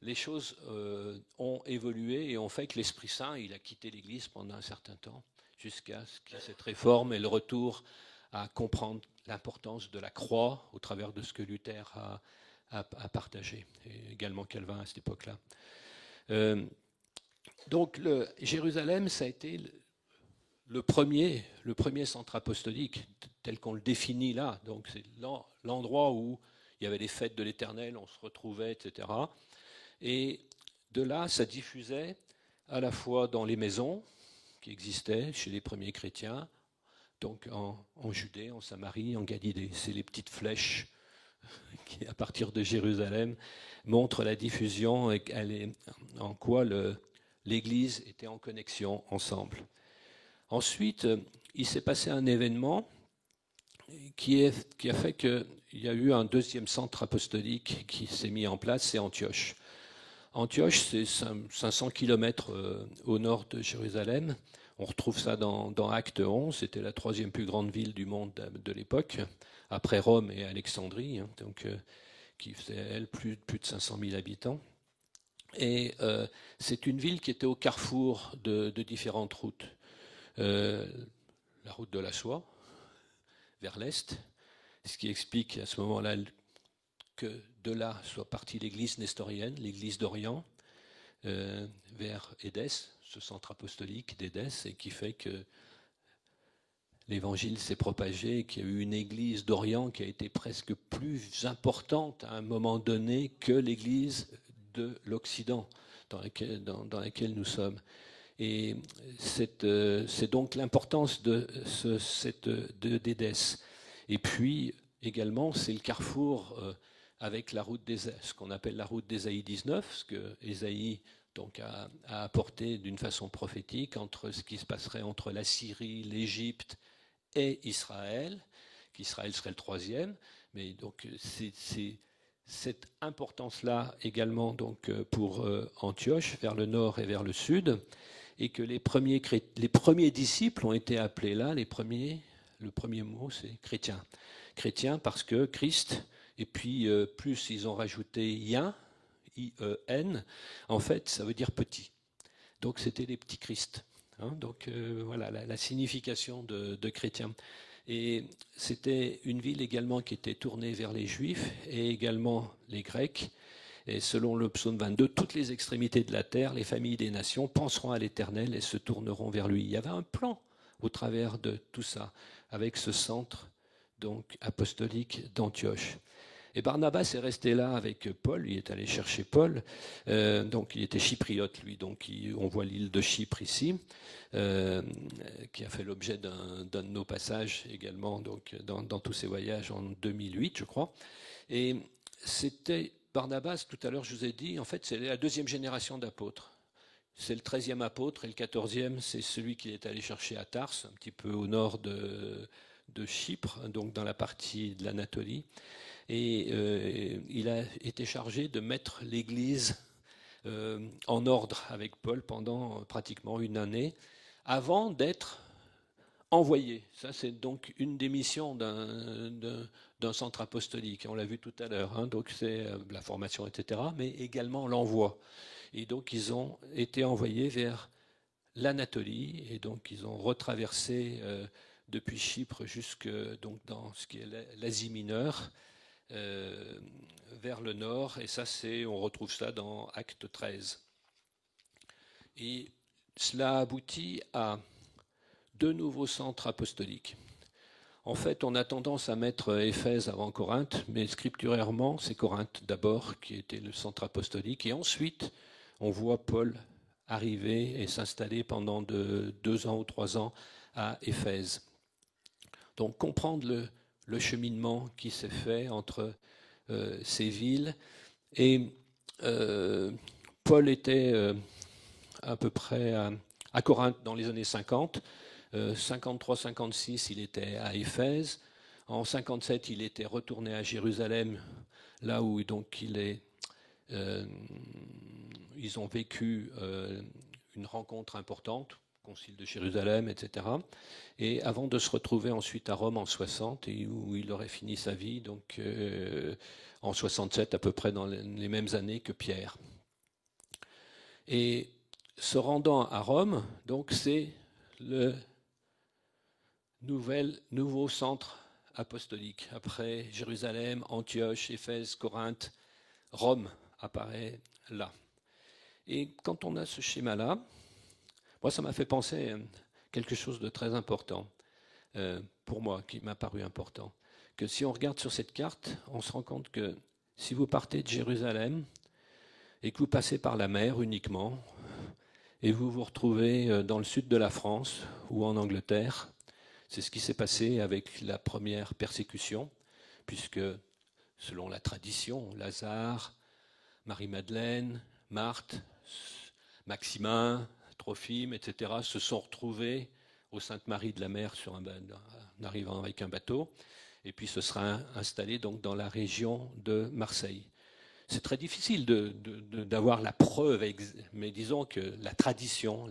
les choses ont évolué et ont fait que l'Esprit Saint, il a quitté l'Église pendant un certain temps, jusqu'à ce qu'il y ait cette réforme et le retour à comprendre l'importance de la croix au travers de ce que Luther a partagé, et également Calvin à cette époque-là. Donc Jérusalem, ça a été le premier centre apostolique tel qu'on le définit là. Donc c'est l'endroit où il y avait les fêtes de l'Éternel, on se retrouvait, etc. Et de là, ça diffusait à la fois dans les maisons qui existaient chez les premiers chrétiens, donc en Judée, en Samarie, en Galilée. C'est les petites flèches qui, à partir de Jérusalem, montrent la diffusion et en quoi l'Église était en connexion ensemble. Ensuite, il s'est passé un événement qui a fait qu'il y a eu un deuxième centre apostolique qui s'est mis en place, c'est Antioche. Antioche, c'est 500 km au nord de Jérusalem. On retrouve ça dans Acte 11. C'était la troisième plus grande ville du monde de l'époque, après Rome et Alexandrie, donc, qui faisait, elle, plus de 500 000 habitants. Et c'est une ville qui était au carrefour de différentes routes. La route de la soie, vers l'est, ce qui explique à ce moment-là que de là soit partie l'église nestorienne, l'église d'Orient, vers Édesse, ce centre apostolique d'Édesse, et qui fait que l'évangile s'est propagé, et qu'il y a eu une église d'Orient qui a été presque plus importante à un moment donné que l'église de l'Occident dans laquelle nous sommes. Et c'est donc l'importance d'Édesse. Et puis également, c'est le carrefour avec la route ce qu'on appelle la route d'Ésaïe 19, ce que Ésaïe donc a apporté d'une façon prophétique entre ce qui se passerait entre la Syrie, l'Égypte et Israël, qu'Israël serait le troisième. Mais donc c'est cette importance-là également donc pour Antioche, vers le nord et vers le sud, et que les premiers disciples ont été appelés là, le premier mot c'est chrétien. Chrétien parce que Christ, et puis plus ils ont rajouté ien, I-E-N, en fait ça veut dire petit. Donc c'était les petits Christ. Donc voilà la signification de chrétien. Et c'était une ville également qui était tournée vers les Juifs et également les Grecs. Et selon le psaume 22, toutes les extrémités de la terre, les familles des nations penseront à l'Éternel et se tourneront vers lui. Il y avait un plan au travers de tout ça, avec ce centre donc apostolique d'Antioche. Et Barnabas est resté là avec Paul, il est allé chercher Paul, donc il était chypriote lui, donc on voit l'île de Chypre ici, qui a fait l'objet d'un de nos passages également donc, dans tous ces voyages en 2008 je crois. Et c'était Barnabas, tout à l'heure je vous ai dit, en fait c'est la deuxième génération d'apôtres. C'est le 13e apôtre et le 14e c'est celui qui est allé chercher à Tars, un petit peu au nord de Chypre, donc dans la partie de l'Anatolie. Et il a été chargé de mettre l'Église en ordre avec Paul pendant pratiquement une année, avant d'être envoyé. Ça, c'est donc une des missions d'un centre apostolique. On l'a vu tout à l'heure. Donc c'est la formation, etc., mais également l'envoi. Et donc ils ont été envoyés vers l'Anatolie, et donc ils ont retraversé depuis Chypre jusque donc dans ce qui est l'Asie mineure. Vers le nord, et ça on retrouve ça dans Acte 13. Et cela aboutit à deux nouveaux centres apostoliques. En fait, on a tendance à mettre Éphèse avant Corinthe, mais scripturairement, c'est Corinthe d'abord qui était le centre apostolique, et ensuite, on voit Paul arriver et s'installer pendant 2 ans ou 3 ans à Éphèse. Donc, comprendre le cheminement qui s'est fait entre ces villes. Et Paul était à peu près à Corinthe dans les années 50. 53-56, il était à Éphèse. En 57, il était retourné à Jérusalem, là où donc ils ont vécu une rencontre importante, Concile de Jérusalem, etc. Et avant de se retrouver ensuite à Rome en 60, et où il aurait fini sa vie, donc en 67, à peu près dans les mêmes années que Pierre. Et se rendant à Rome, donc c'est le nouveau centre apostolique. Après Jérusalem, Antioche, Éphèse, Corinthe, Rome apparaît là. Et quand on a ce schéma-là, moi ça m'a fait penser à quelque chose de très important pour moi, qui m'a paru important. Que si on regarde sur cette carte, on se rend compte que si vous partez de Jérusalem et que vous passez par la mer uniquement, et vous vous retrouvez dans le sud de la France ou en Angleterre. C'est ce qui s'est passé avec la première persécution, puisque selon la tradition, Lazare, Marie-Madeleine, Marthe, Maximin, Trophime, etc., se sont retrouvés au Sainte-Marie de la Mer en arrivant avec un bateau, et puis se sera installé donc dans la région de Marseille. C'est très difficile d'avoir la preuve, mais disons que la tradition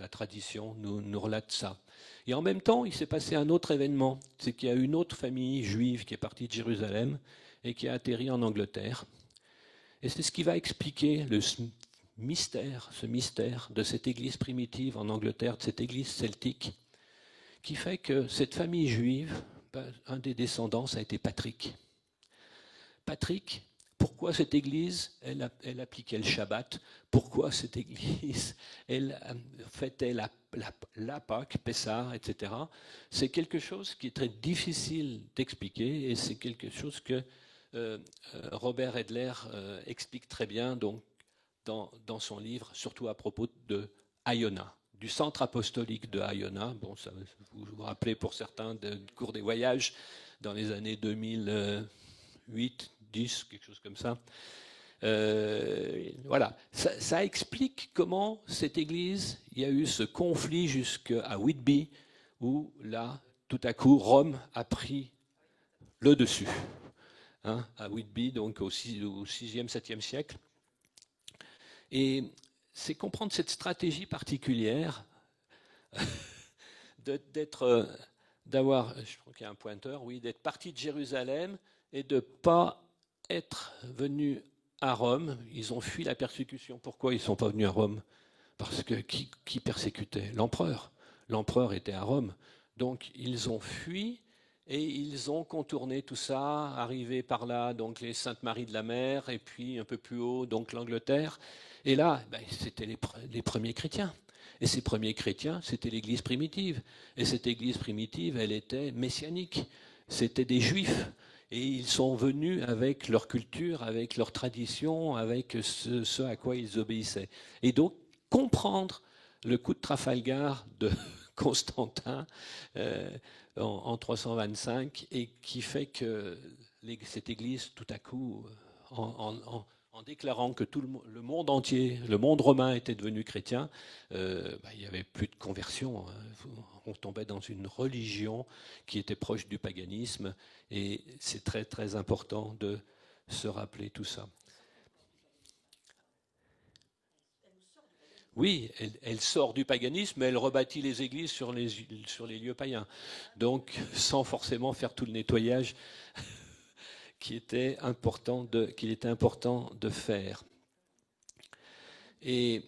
nous relate ça. Et en même temps, il s'est passé un autre événement, c'est qu'il y a une autre famille juive qui est partie de Jérusalem et qui a atterri en Angleterre. Et c'est ce qui va expliquer ce mystère de cette église primitive en Angleterre, de cette église celtique, qui fait que cette famille juive, un des descendants, ça a été Patrick. Patrick, pourquoi cette église, elle appliquait le Shabbat? Pourquoi cette église, elle fêtait la Pâque, Pessah, etc. C'est quelque chose qui est très difficile d'expliquer et c'est quelque chose que Robert Edler explique très bien donc, dans son livre, surtout à propos de Iona, du centre apostolique de Iona. Bon, ça, vous vous rappelez pour certains du cours des voyages dans les années 2008, 10, quelque chose comme ça. Voilà, ça explique comment cette église, il y a eu ce conflit jusqu'à Whitby, où là, tout à coup, Rome a pris le dessus. Hein, à Whitby, donc au 6e, 7e siècle. Et c'est comprendre cette stratégie particulière d'avoir, je crois qu'il y a un pointeur, oui, d'être parti de Jérusalem et de ne pas être venu à Rome. Ils ont fui la persécution. Pourquoi ils ne sont pas venus à Rome? Parce que qui persécutait? L'empereur. L'empereur était à Rome. Donc ils ont fui et ils ont contourné tout ça, arrivé par là, donc les Sainte-Marie de la Mer, et puis un peu plus haut, donc l'Angleterre. Et là, c'était les premiers chrétiens. Et ces premiers chrétiens, c'était l'Église primitive. Et cette Église primitive, elle était messianique. C'était des Juifs. Et ils sont venus avec leur culture, avec leur tradition, avec ce à quoi ils obéissaient. Et donc, comprendre le coup de Trafalgar de Constantin en 325 et qui fait que cette Église, tout à coup, en déclarant que tout le monde entier, le monde romain était devenu chrétien, il n'y avait plus de conversion. Hein. On tombait dans une religion qui était proche du paganisme et c'est très très important de se rappeler tout ça. Oui, elle sort du paganisme, mais elle rebâtit les églises sur les lieux païens. Donc, sans forcément faire tout le nettoyage qu'il était important de faire. Et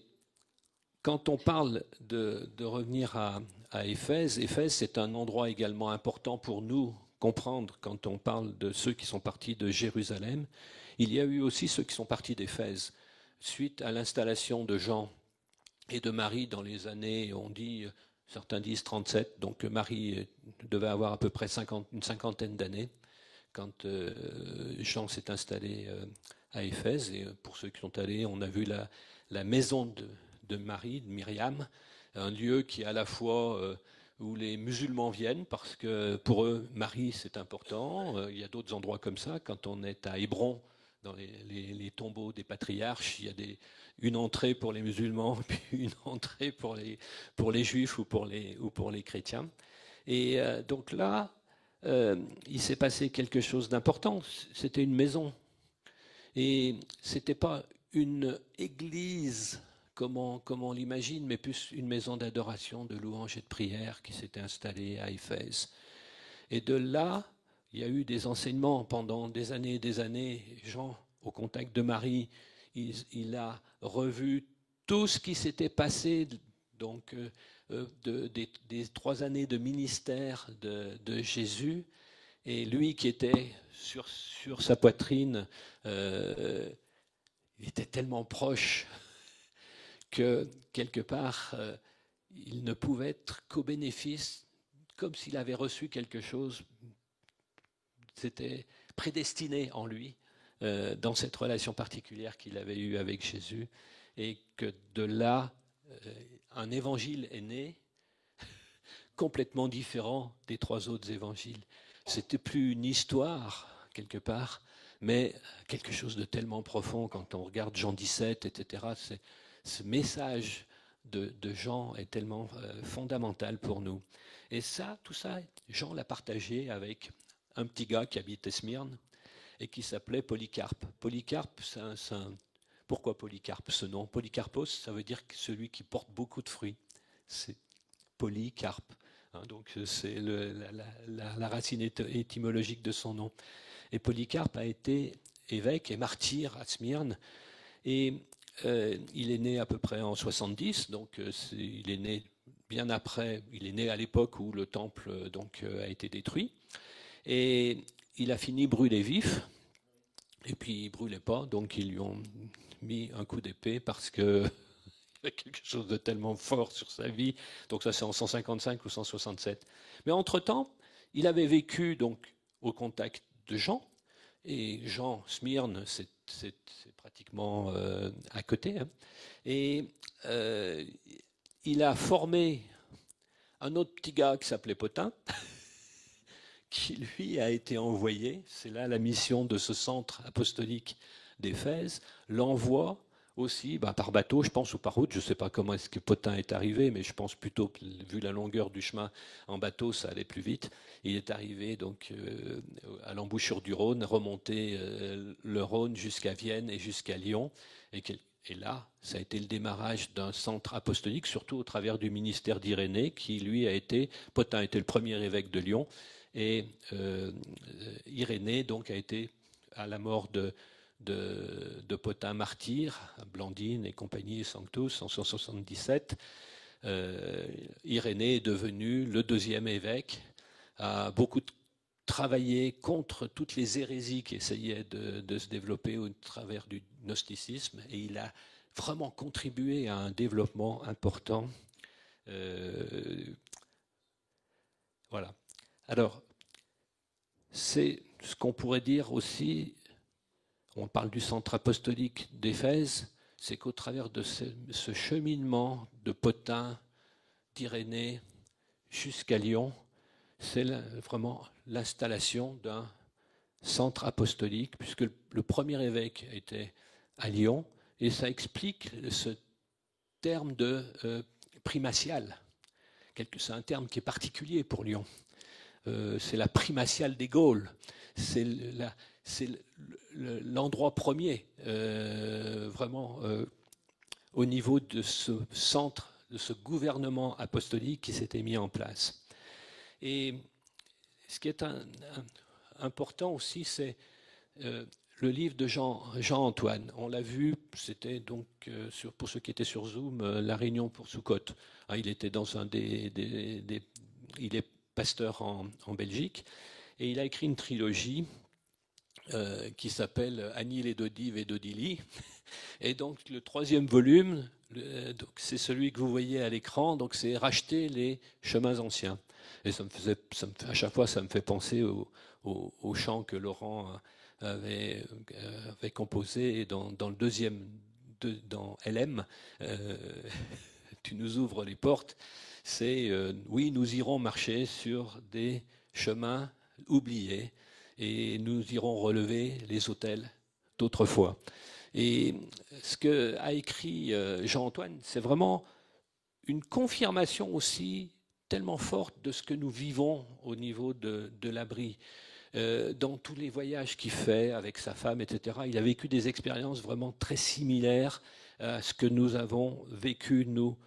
quand on parle de revenir à Éphèse, Éphèse, c'est un endroit également important pour nous comprendre quand on parle de ceux qui sont partis de Jérusalem. Il y a eu aussi ceux qui sont partis d'Éphèse. Suite à l'installation de Jean et de Marie dans les années, certains disent 37, donc Marie devait avoir à peu près une cinquantaine d'années quand Jean s'est installé à Éphèse. Et pour ceux qui sont allés, on a vu la maison de Marie, de Myriam, un lieu qui est à la fois où les musulmans viennent, parce que pour eux, Marie, c'est important. Il y a d'autres endroits comme ça. Quand on est à Hébron, dans les tombeaux des patriarches, il y a une entrée pour les musulmans, puis une entrée pour les juifs ou pour les chrétiens. Et donc là, il s'est passé quelque chose d'important. C'était une maison. Et ce n'était pas une église comme on l'imagine, mais plus une maison d'adoration, de louange et de prière qui s'était installée à Éphèse. Et de là, il y a eu des enseignements pendant des années et des années. Jean, au contact de Marie, il a revu tout ce qui s'était passé donc, des 3 années de ministère de Jésus. Et lui qui était sur sa poitrine, il était tellement proche que quelque part, il ne pouvait être qu'au bénéfice, comme s'il avait reçu quelque chose. C'était prédestiné en lui, dans cette relation particulière qu'il avait eue avec Jésus, et que de là, un évangile est né complètement différent des 3 autres évangiles. C'était plus une histoire, quelque part, mais quelque chose de tellement profond quand on regarde Jean 17, etc. Ce message de Jean est tellement fondamental pour nous. Et ça, tout ça, Jean l'a partagé avec un petit gars qui habitait Smyrne et qui s'appelait Polycarpe. Polycarpe, pourquoi Polycarpe, ce nom? Polycarpos, ça veut dire celui qui porte beaucoup de fruits. C'est Polycarpe. Donc c'est la racine étymologique de son nom. Et Polycarpe a été évêque et martyr à Smyrne. Et il est né à peu près en 70, donc il est né bien après, il est né à l'époque où le temple a été détruit. Et il a fini brûlé vif. Et puis il ne brûlait pas, donc ils lui ont mis un coup d'épée parce que il y a quelque chose de tellement fort sur sa vie. Donc ça, c'est en 155 ou 167. Mais entre-temps, il avait vécu donc au contact de Jean. Et Jean, Smyrne, c'est pratiquement à côté. Hein. Et il a formé un autre petit gars qui s'appelait Pothin, qui lui a été envoyé, c'est là la mission de ce centre apostolique d'Éphèse, l'envoie aussi par bateau, je pense, ou par route. Je ne sais pas comment est-ce que Pothin est arrivé, mais je pense plutôt que, vu la longueur du chemin en bateau, ça allait plus vite. Il est arrivé donc à l'embouchure du Rhône, remonté le Rhône jusqu'à Vienne et jusqu'à Lyon. Et là, ça a été le démarrage d'un centre apostolique, surtout au travers du ministère d'Irénée, qui lui a été, Pothin était le premier évêque de Lyon, et Irénée donc a été à la mort de Pothin martyr, Blandine et compagnie, Sanctus, en 177. Irénée est devenu le 2e évêque, a beaucoup travaillé contre toutes les hérésies qui essayaient de se développer au travers du gnosticisme, et il a vraiment contribué à un développement important. Voilà. Alors, c'est ce qu'on pourrait dire aussi, on parle du centre apostolique d'Éphèse, c'est qu'au travers de ce cheminement de Pothin, d'Irénée jusqu'à Lyon, c'est vraiment l'installation d'un centre apostolique, puisque le premier évêque était à Lyon, et ça explique ce terme de primatial. C'est un terme qui est particulier pour Lyon. C'est la primatiale des Gaules. C'est l'endroit premier, vraiment, au niveau de ce centre, de ce gouvernement apostolique qui s'était mis en place. Et ce qui est important aussi, c'est le livre de Jean-Antoine. On l'a vu, c'était donc, pour ceux qui étaient sur Zoom, la réunion pour Soukhot. Il était dans il est pasteur en Belgique, et il a écrit une trilogie qui s'appelle Anil et Dodiv et Dodili. Et donc le 3e volume, c'est celui que vous voyez à l'écran, donc c'est Racheter les chemins anciens. Et à chaque fois, ça me fait penser au chant que Laurent avait composé dans le 2e, dans LM, tu nous ouvres les portes. C'est oui, nous irons marcher sur des chemins oubliés et nous irons relever les autels d'autrefois. Et ce qu'a écrit Jean-Antoine, c'est vraiment une confirmation aussi tellement forte de ce que nous vivons au niveau de l'abri. Dans tous les voyages qu'il fait avec sa femme, etc., il a vécu des expériences vraiment très similaires à ce que nous avons vécu, nous,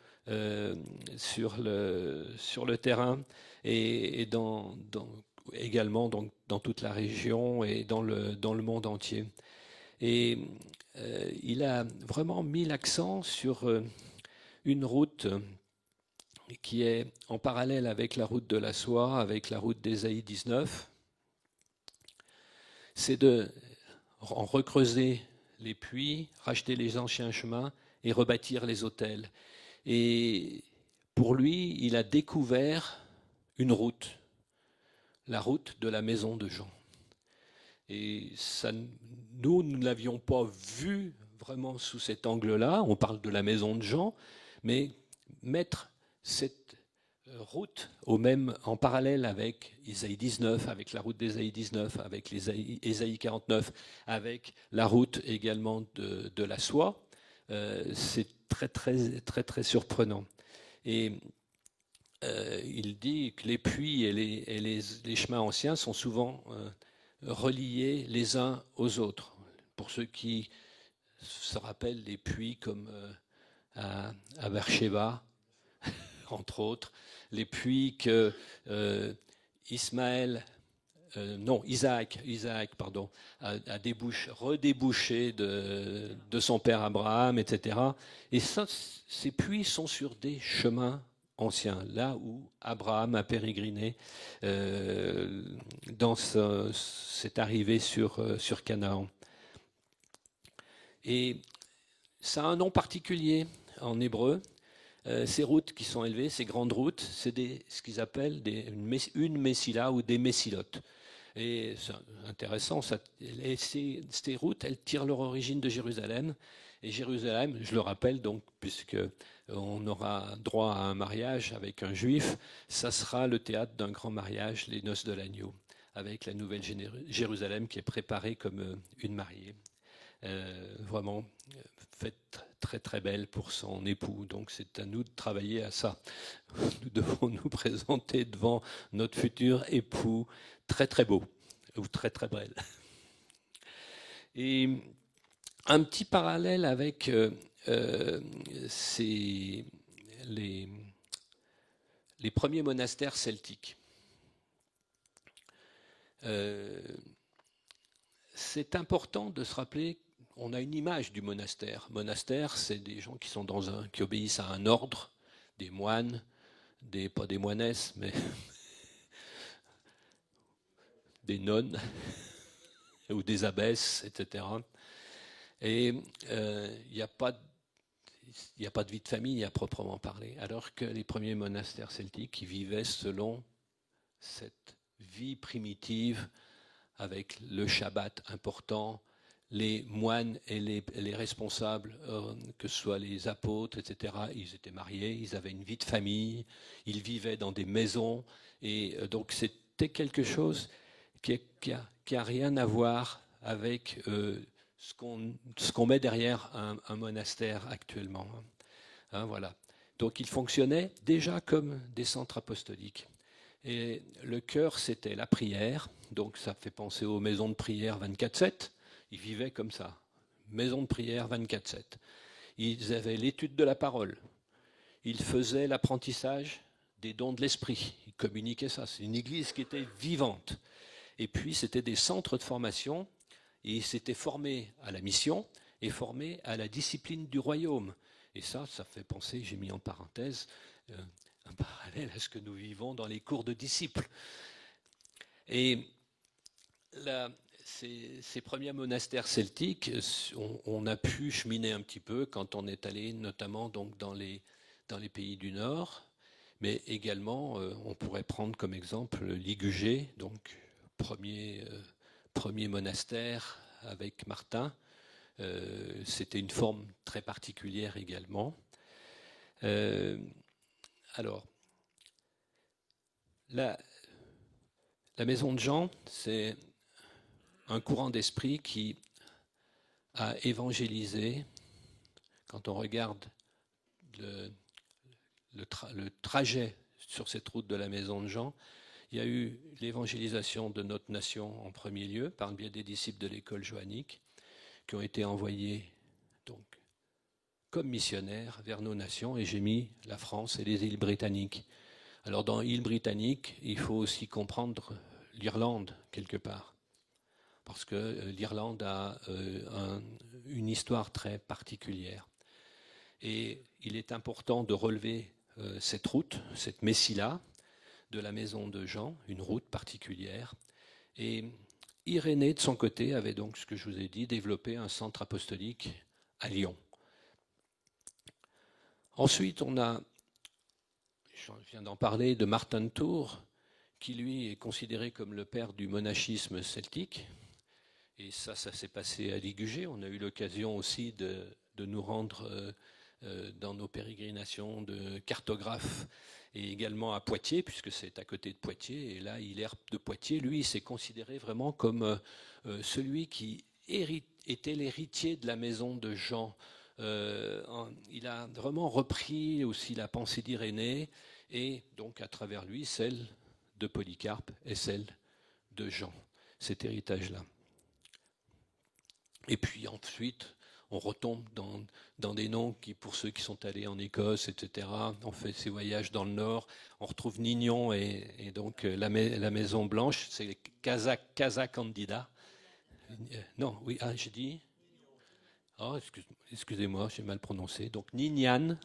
sur le terrain, et également dans toute la région et dans le monde entier. Et il a vraiment mis l'accent sur une route qui est en parallèle avec la route de la soie, avec la route d'Ésaïe 19. C'est de en recreuser les puits, racheter les anciens chemins et rebâtir les autels. Et pour lui, il a découvert une route, la route de la maison de Jean. Et ça, nous ne l'avions pas vu vraiment sous cet angle-là. On parle de la maison de Jean, mais mettre cette route en parallèle avec Isaïe 19, avec la route d'Ésaïe 19, avec Ésaïe 49, avec la route également de la soie, c'est très surprenant. Et il dit que les puits et les chemins anciens sont souvent reliés les uns aux autres. Pour ceux qui se rappellent les puits comme à Beersheba, entre autres, les puits que Isaac a redébouché de son père Abraham, etc. Et ça, ces puits sont sur des chemins anciens, là où Abraham a pérégriné dans cette arrivée sur Canaan. Et ça a un nom particulier en hébreu. Ces routes qui sont élevées, ces grandes routes, c'est ce qu'ils appellent une messila ou des messilotes. Et c'est intéressant, ces routes, elles tirent leur origine de Jérusalem. Et Jérusalem, je le rappelle donc, puisque on aura droit à un mariage avec un juif, ça sera le théâtre d'un grand mariage, les noces de l'agneau, avec la nouvelle Jérusalem qui est préparée comme une mariée. Vraiment faite très belle pour son époux. Donc c'est à nous de travailler à ça. Nous devons nous présenter devant notre futur époux très beau ou très belle. Et un petit parallèle avec les premiers monastères celtiques. C'est important de se rappeler, on a une image du monastère. Monastère, c'est des gens qui sont qui obéissent à un ordre, des moines, pas des moinesses, mais des nonnes ou des abbesses, etc. Et il n'y a pas de vie de famille à proprement parler, alors que les premiers monastères celtiques, ils vivaient selon cette vie primitive avec le Shabbat important, les moines et les responsables, que ce soit les apôtres, etc., ils étaient mariés, ils avaient une vie de famille, ils vivaient dans des maisons, et donc c'était quelque chose qui a rien à voir avec ce qu'on met derrière un monastère actuellement. Hein, voilà. Donc ils fonctionnaient déjà comme des centres apostoliques. Et le cœur, c'était la prière. Donc ça fait penser aux maisons de prière 24/7. Ils vivaient comme ça. Maison de prière 24/7. Ils avaient l'étude de la parole. Ils faisaient l'apprentissage des dons de l'esprit. Ils communiquaient ça. C'est une église qui était vivante. Et puis c'était des centres de formation. Et ils s'étaient formés à la mission et formés à la discipline du royaume. Et ça fait penser, j'ai mis en parenthèse, un parallèle à ce que nous vivons dans les cours de disciples. Et ces premiers monastères celtiques, on a pu cheminer un petit peu quand on est allé notamment donc dans les pays du Nord, mais également on pourrait prendre comme exemple Ligugé, donc premier monastère avec Martin. C'était une forme très particulière également. Alors, la maison de Jean, c'est un courant d'esprit qui a évangélisé. Quand on regarde le trajet sur cette route de la maison de Jean, il y a eu l'évangélisation de notre nation en premier lieu, par le biais des disciples de l'école johannique, qui ont été envoyés donc comme missionnaires vers nos nations, et j'ai mis la France et les îles britanniques. Alors dans îles britanniques, il faut aussi comprendre l'Irlande quelque part, parce que l'Irlande a une histoire très particulière. Et il est important de relever cette route, cette messila de la maison de Jean, une route particulière. Et Irénée, de son côté, avait donc, ce que je vous ai dit, développé un centre apostolique à Lyon. Ensuite, je viens d'en parler, de Martin de Tours, qui lui est considéré comme le père du monachisme celtique. Et ça s'est passé à Ligugé. On a eu l'occasion aussi de nous rendre dans nos pérégrinations de cartographes, et également à Poitiers, puisque c'est à côté de Poitiers. Et là, Hilaire de Poitiers, lui, il s'est considéré vraiment comme celui qui était l'héritier de la maison de Jean. Il a vraiment repris aussi la pensée d'Irénée, et donc à travers lui, celle de Polycarpe et celle de Jean, cet héritage-là. Et puis ensuite, on retombe dans des noms qui, pour ceux qui sont allés en Écosse, etc., on fait ces voyages dans le Nord, on retrouve Nignon et donc la Maison Blanche, c'est Casa Candida. Non, oui, j'ai dit. Oh, excusez-moi, j'ai mal prononcé. Donc Ninian.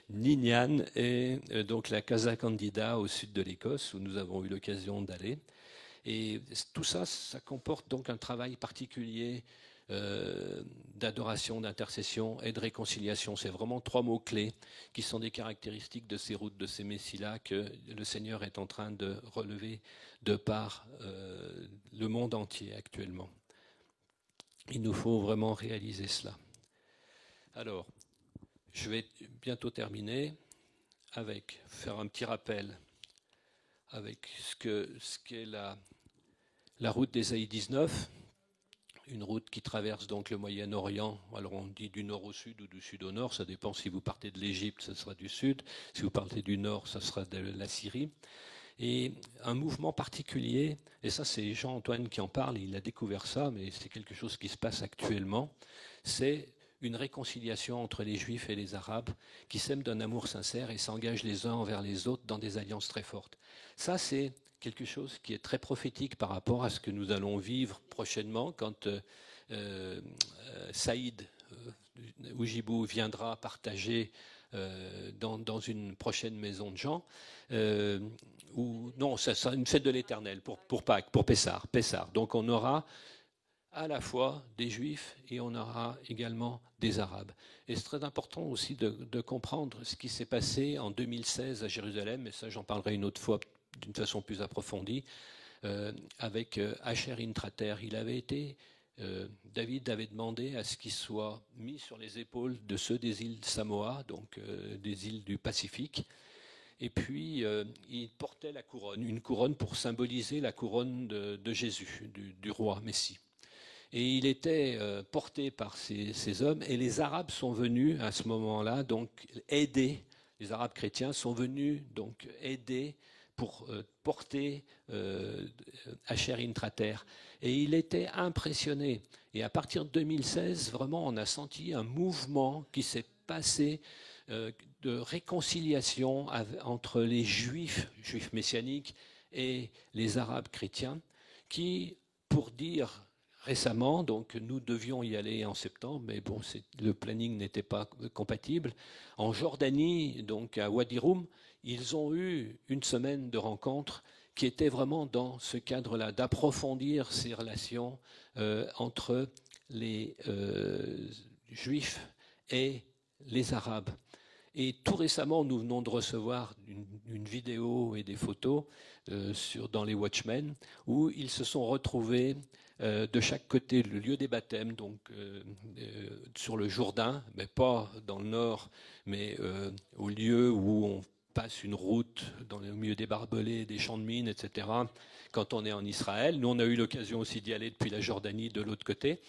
Ninian et donc la Casa Candida au sud de l'Écosse, où nous avons eu l'occasion d'aller. Et tout ça, ça comporte donc un travail particulier d'adoration, d'intercession et de réconciliation. C'est vraiment 3 mots-clés qui sont des caractéristiques de ces routes, de ces messies-là, que le Seigneur est en train de relever de par le monde entier actuellement. Il nous faut vraiment réaliser cela. Alors, je vais bientôt terminer avec faire un petit rappel avec ce qu'est la route d'Ésaïe 19, une route qui traverse donc le Moyen-Orient. Alors on dit du nord au sud ou du sud au nord, ça dépend. Si vous partez de l'Égypte, ce sera du sud. Si vous partez du nord, ça sera de la Syrie. Et un mouvement particulier, et ça c'est Jean-Antoine qui en parle, il a découvert ça, mais c'est quelque chose qui se passe actuellement, c'est une réconciliation entre les Juifs et les Arabes qui s'aiment d'un amour sincère et s'engagent les uns envers les autres dans des alliances très fortes. Ça, c'est quelque chose qui est très prophétique par rapport à ce que nous allons vivre prochainement quand Saïd Oujibou viendra partager dans une prochaine maison de Jean. Non, ça sera une fête de l'Éternel pour Pâques, pour Pessah. Donc on aura à la fois des Juifs et on aura également des Arabes. Et c'est très important aussi de comprendre ce qui s'est passé en 2016 à Jérusalem, et ça j'en parlerai une autre fois d'une façon plus approfondie, avec Asher Intrater. David avait demandé à ce qu'il soit mis sur les épaules de ceux des îles Samoa, donc des îles du Pacifique. Et puis, il portait la couronne, une couronne pour symboliser la couronne de Jésus, du roi Messie. Et il était porté par ces hommes, et les Arabes sont venus à ce moment-là donc aider. Les Arabes chrétiens sont venus donc aider pour porter Asher Intrater. Et il était impressionné. Et à partir de 2016, vraiment, on a senti un mouvement qui s'est passé de réconciliation entre les juifs messianiques, et les Arabes chrétiens, qui, pour dire récemment, donc nous devions y aller en septembre, mais bon, le planning n'était pas compatible. En Jordanie, donc à Wadi Rum, ils ont eu une semaine de rencontres qui était vraiment dans ce cadre-là, d'approfondir ces relations entre les Juifs et les Arabes. Et tout récemment, nous venons de recevoir une vidéo et des photos dans les Watchmen, où ils se sont retrouvés de chaque côté le lieu des baptêmes, donc sur le Jourdain, mais pas dans le nord, mais au lieu où on passe une route dans le milieu des barbelés, des champs de mines, etc., quand on est en Israël. Nous, on a eu l'occasion aussi d'y aller depuis la Jordanie de l'autre côté.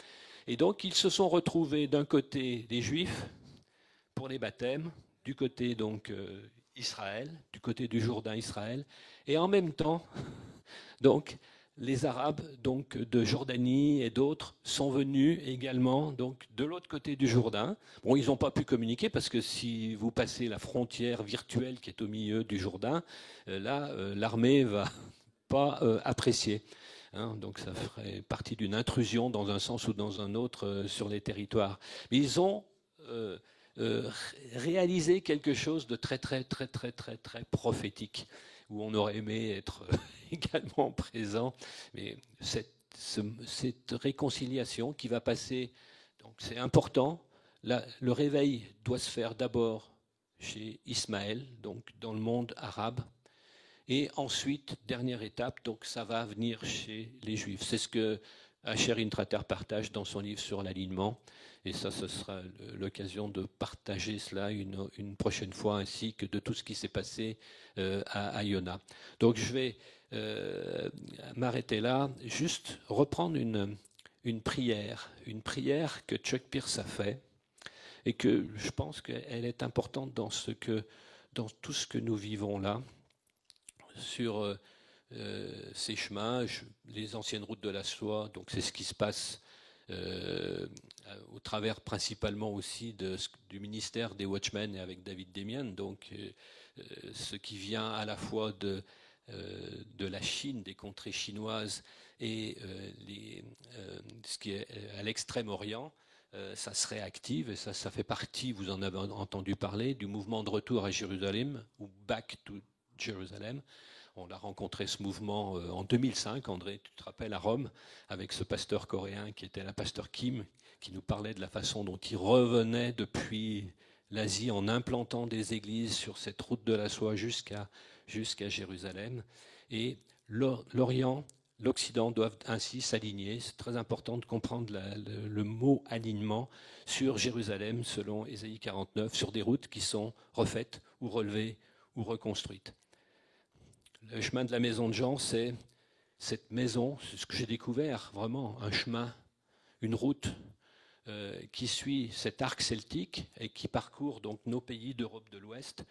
Et donc, ils se sont retrouvés d'un côté des Juifs pour les baptêmes, du côté donc Israël, du côté du Jourdain Israël, et en même temps, donc, les Arabes donc, de Jordanie et d'autres sont venus également donc, de l'autre côté du Jourdain. Bon, ils n'ont pas pu communiquer parce que si vous passez la frontière virtuelle qui est au milieu du Jourdain, là, l'armée ne va pas apprécier. Hein, donc ça ferait partie d'une intrusion dans un sens ou dans un autre sur les territoires. Mais ils ont réalisé quelque chose de très prophétique, où on aurait aimé être également présent. Mais cette réconciliation qui va passer, donc c'est important. Le réveil doit se faire d'abord chez Ismaël, donc dans le monde arabe, et ensuite, dernière étape, donc ça va venir chez les Juifs. C'est ce que Asher Intrater partage dans son livre sur l'alignement. Et ça, ce sera l'occasion de partager cela une prochaine fois, ainsi que de tout ce qui s'est passé à Iona. Donc je vais m'arrêter là, juste reprendre une prière que Chuck Pierce a fait, et que je pense qu'elle est importante dans tout ce que nous vivons là, sur ces chemins, les anciennes routes de la soie. Donc c'est ce qui se passe au travers principalement aussi du ministère des Watchmen et avec David Demian. Donc ce qui vient à la fois de la Chine, des contrées chinoises, et ce qui est à l'extrême-orient, ça se réactive, et ça fait partie, vous en avez entendu parler, du mouvement de retour à Jérusalem, ou Back to Jerusalem. On a rencontré ce mouvement en 2005, André, tu te rappelles, à Rome, avec ce pasteur coréen qui était le pasteur Kim, qui nous parlait de la façon dont il revenait depuis l'Asie en implantant des églises sur cette route de la soie jusqu'à Jérusalem. Et l'Orient, l'Occident doivent ainsi s'aligner. C'est très important de comprendre le mot alignement sur Jérusalem, selon Ésaïe 49, sur des routes qui sont refaites ou relevées ou reconstruites. Le chemin de la maison de Jean, c'est cette maison, c'est ce que j'ai découvert, vraiment, un chemin, une route qui suit cet arc celtique et qui parcourt donc nos pays d'Europe de l'Ouest,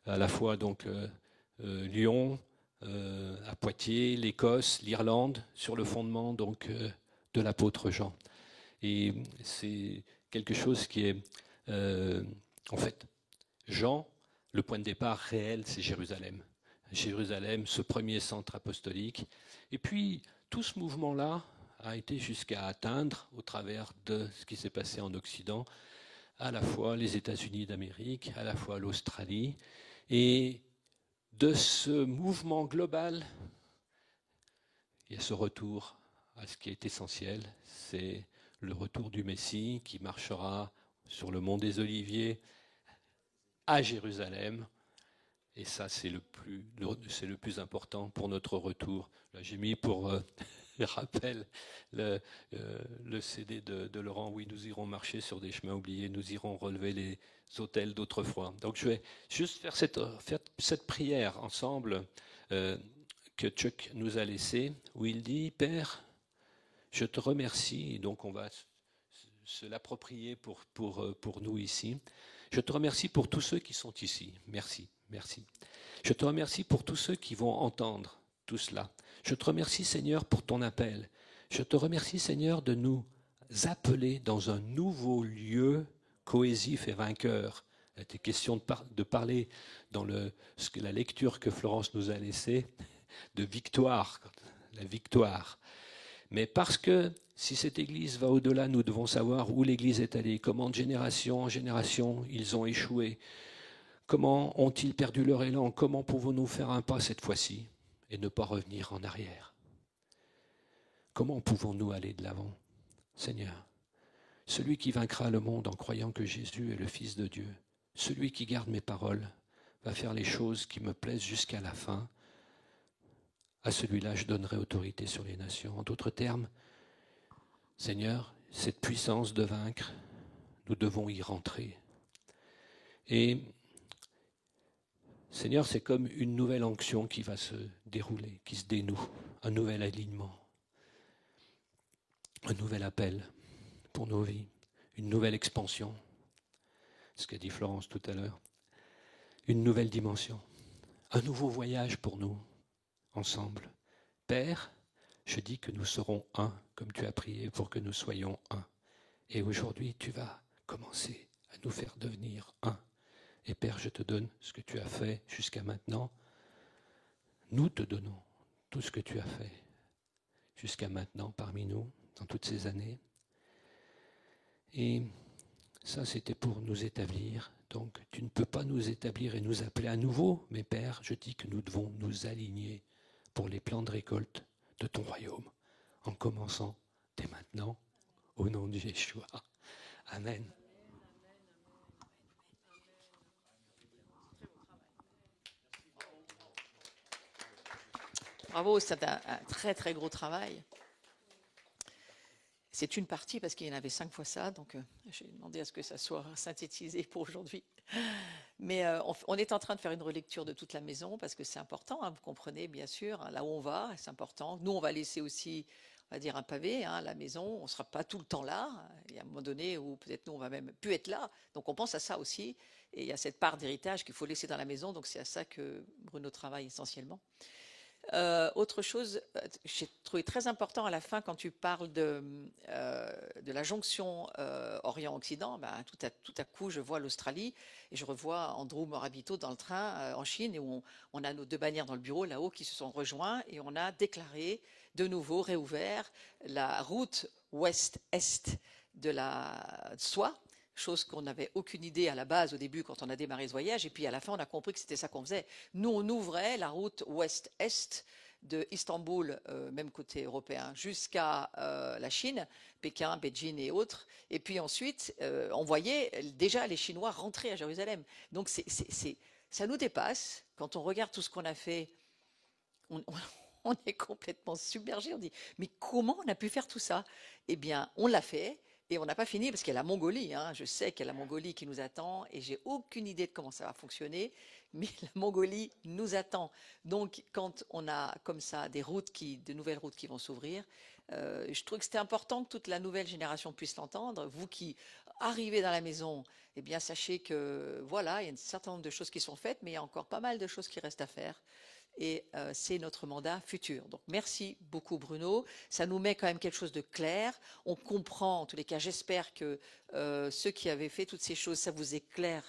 à la fois donc Lyon, à Poitiers, l'Écosse, l'Irlande, sur le fondement donc de l'apôtre Jean. Et c'est quelque chose qui est, en fait, Jean, le point de départ réel, c'est Jérusalem. Jérusalem, ce premier centre apostolique. Et puis, tout ce mouvement-là a été jusqu'à atteindre, au travers de ce qui s'est passé en Occident, à la fois les États-Unis d'Amérique, à la fois l'Australie. Et de ce mouvement global, il y a ce retour à ce qui est essentiel, c'est le retour du Messie qui marchera sur le mont des Oliviers à Jérusalem. Et ça, c'est le plus important pour notre retour. Là, j'ai mis pour rappel le CD de Laurent, oui, nous irons marcher sur des chemins oubliés, nous irons relever les autels d'autrefois. Donc je vais juste faire cette prière ensemble que Chuck nous a laissée, où il dit, Père, je te remercie, et donc on va se l'approprier pour nous ici. Je te remercie pour tous ceux qui sont ici. Merci. Merci. Je te remercie pour tous ceux qui vont entendre tout cela. Je te remercie, Seigneur, pour ton appel. Je te remercie, Seigneur, de nous appeler dans un nouveau lieu cohésif et vainqueur. Il était question de parler dans la lecture que Florence nous a laissée, de victoire, la victoire. Mais parce que si cette Église va au-delà, nous devons savoir où l'Église est allée, comment de génération en génération ils ont échoué. Comment ont-ils perdu leur élan? Comment pouvons-nous faire un pas cette fois-ci et ne pas revenir en arrière? Comment pouvons-nous aller de l'avant? Seigneur, celui qui vaincra le monde en croyant que Jésus est le Fils de Dieu, celui qui garde mes paroles, va faire les choses qui me plaisent jusqu'à la fin. À celui-là, je donnerai autorité sur les nations. En d'autres termes, Seigneur, cette puissance de vaincre, nous devons y rentrer. Et Seigneur, c'est comme une nouvelle onction qui va se dérouler, qui se dénoue, un nouvel alignement, un nouvel appel pour nos vies, une nouvelle expansion, ce qu'a dit Florence tout à l'heure, une nouvelle dimension, un nouveau voyage pour nous, ensemble. Père, je dis que nous serons un, comme tu as prié pour que nous soyons un. Et aujourd'hui, tu vas commencer à nous faire devenir un. Et Père, je te donne ce que tu as fait jusqu'à maintenant. Nous te donnons tout ce que tu as fait jusqu'à maintenant parmi nous, dans toutes ces années. Et ça, c'était pour nous établir. Donc, tu ne peux pas nous établir et nous appeler à nouveau. Mais Père, je dis que nous devons nous aligner pour les plans de récolte de ton royaume, en commençant dès maintenant, au nom de Yeshua. Amen. Bravo, c'est un très très gros travail. C'est une partie parce qu'il y en avait 5 fois ça, donc j'ai demandé à ce que ça soit synthétisé pour aujourd'hui. Mais on est en train de faire une relecture de toute la maison parce que c'est important, hein, vous comprenez bien sûr, hein, là où on va, c'est important. Nous, on va laisser aussi, on va dire, un pavé, hein, la maison, on ne sera pas tout le temps là. Il y a un moment donné où peut-être nous, on va même plus être là. Donc on pense à ça aussi. Et il y a cette part d'héritage qu'il faut laisser dans la maison, donc c'est à ça que Bruno travaille essentiellement. Autre chose, j'ai trouvé très important à la fin quand tu parles de la jonction Orient-Occident, ben, tout à coup je vois l'Australie et je revois Andrew Morabito dans le train en Chine, et où on a nos 2 bannières dans le bureau là-haut qui se sont rejoints, et on a déclaré de nouveau, réouvert la route ouest-est de la soie, chose qu'on n'avait aucune idée à la base au début quand on a démarré ce voyage, et puis à la fin on a compris que c'était ça qu'on faisait. Nous, on ouvrait la route ouest-est de Istanbul, même côté européen, jusqu'à la Chine, Pékin, Beijing et autres, et puis ensuite on voyait déjà les Chinois rentrer à Jérusalem. Donc ça nous dépasse. Quand on regarde tout ce qu'on a fait, on est complètement submergé. On dit, mais comment on a pu faire tout ça? Eh bien, on l'a fait. Et on n'a pas fini parce qu'il y a la Mongolie. Hein. Je sais qu'il y a la Mongolie qui nous attend et j'ai aucune idée de comment ça va fonctionner, mais la Mongolie nous attend. Donc, quand on a comme ça de nouvelles routes qui vont s'ouvrir, je trouve que c'était important que toute la nouvelle génération puisse l'entendre. Vous qui arrivez dans la maison, eh bien, sachez que voilà, il y a un certain nombre de choses qui sont faites, mais il y a encore pas mal de choses qui restent à faire. Et c'est notre mandat futur. Donc merci beaucoup Bruno, ça nous met quand même quelque chose de clair, on comprend, en tous les cas j'espère que ceux qui avaient fait toutes ces choses, ça vous éclaire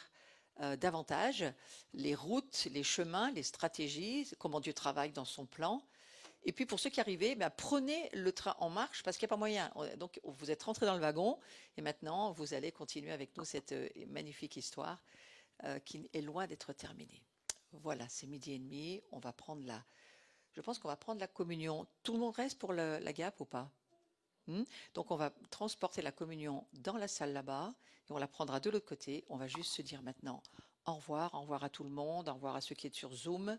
davantage, les routes, les chemins, les stratégies, comment Dieu travaille dans son plan. Et puis pour ceux qui arrivaient, ben, prenez le train en marche parce qu'il n'y a pas moyen. Donc vous êtes rentrés dans le wagon et maintenant vous allez continuer avec nous cette magnifique histoire qui est loin d'être terminée. Voilà, c'est 12h30. Je pense qu'on va prendre la communion. Tout le monde reste pour la gap ou pas? Donc on va transporter la communion dans la salle là-bas et on la prendra de l'autre côté. On va juste se dire maintenant au revoir à tout le monde, au revoir à ceux qui sont sur Zoom.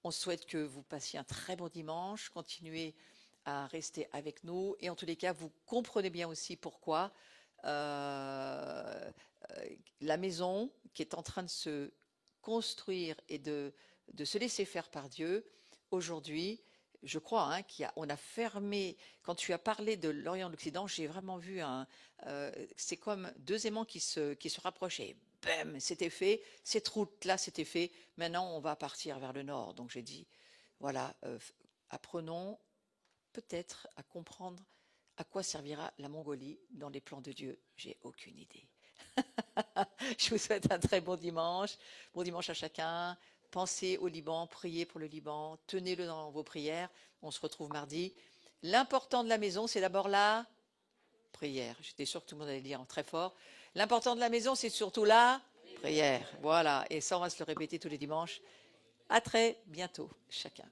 On souhaite que vous passiez un très bon dimanche. Continuez à rester avec nous et en tous les cas, vous comprenez bien aussi pourquoi la maison qui est en train de se construire et de se laisser faire par Dieu, aujourd'hui, je crois hein, qu'on a fermé, quand tu as parlé de l'Orient de l'Occident, j'ai vraiment vu c'est comme 2 aimants qui se rapprochaient. Bam, c'était fait, cette route-là, c'était fait. Maintenant, on va partir vers le nord. Donc j'ai dit, voilà, apprenons peut-être à comprendre à quoi servira la Mongolie dans les plans de Dieu. J'ai aucune idée. Je vous souhaite un très bon dimanche à chacun. Pensez au Liban, priez pour le Liban, tenez-le dans vos prières. On se retrouve mardi. L'important de la maison, c'est d'abord la prière. J'étais sûre que tout le monde allait le dire très fort. L'important de la maison, c'est surtout la prière. Voilà, et ça, on va se le répéter tous les dimanches. À très bientôt, chacun.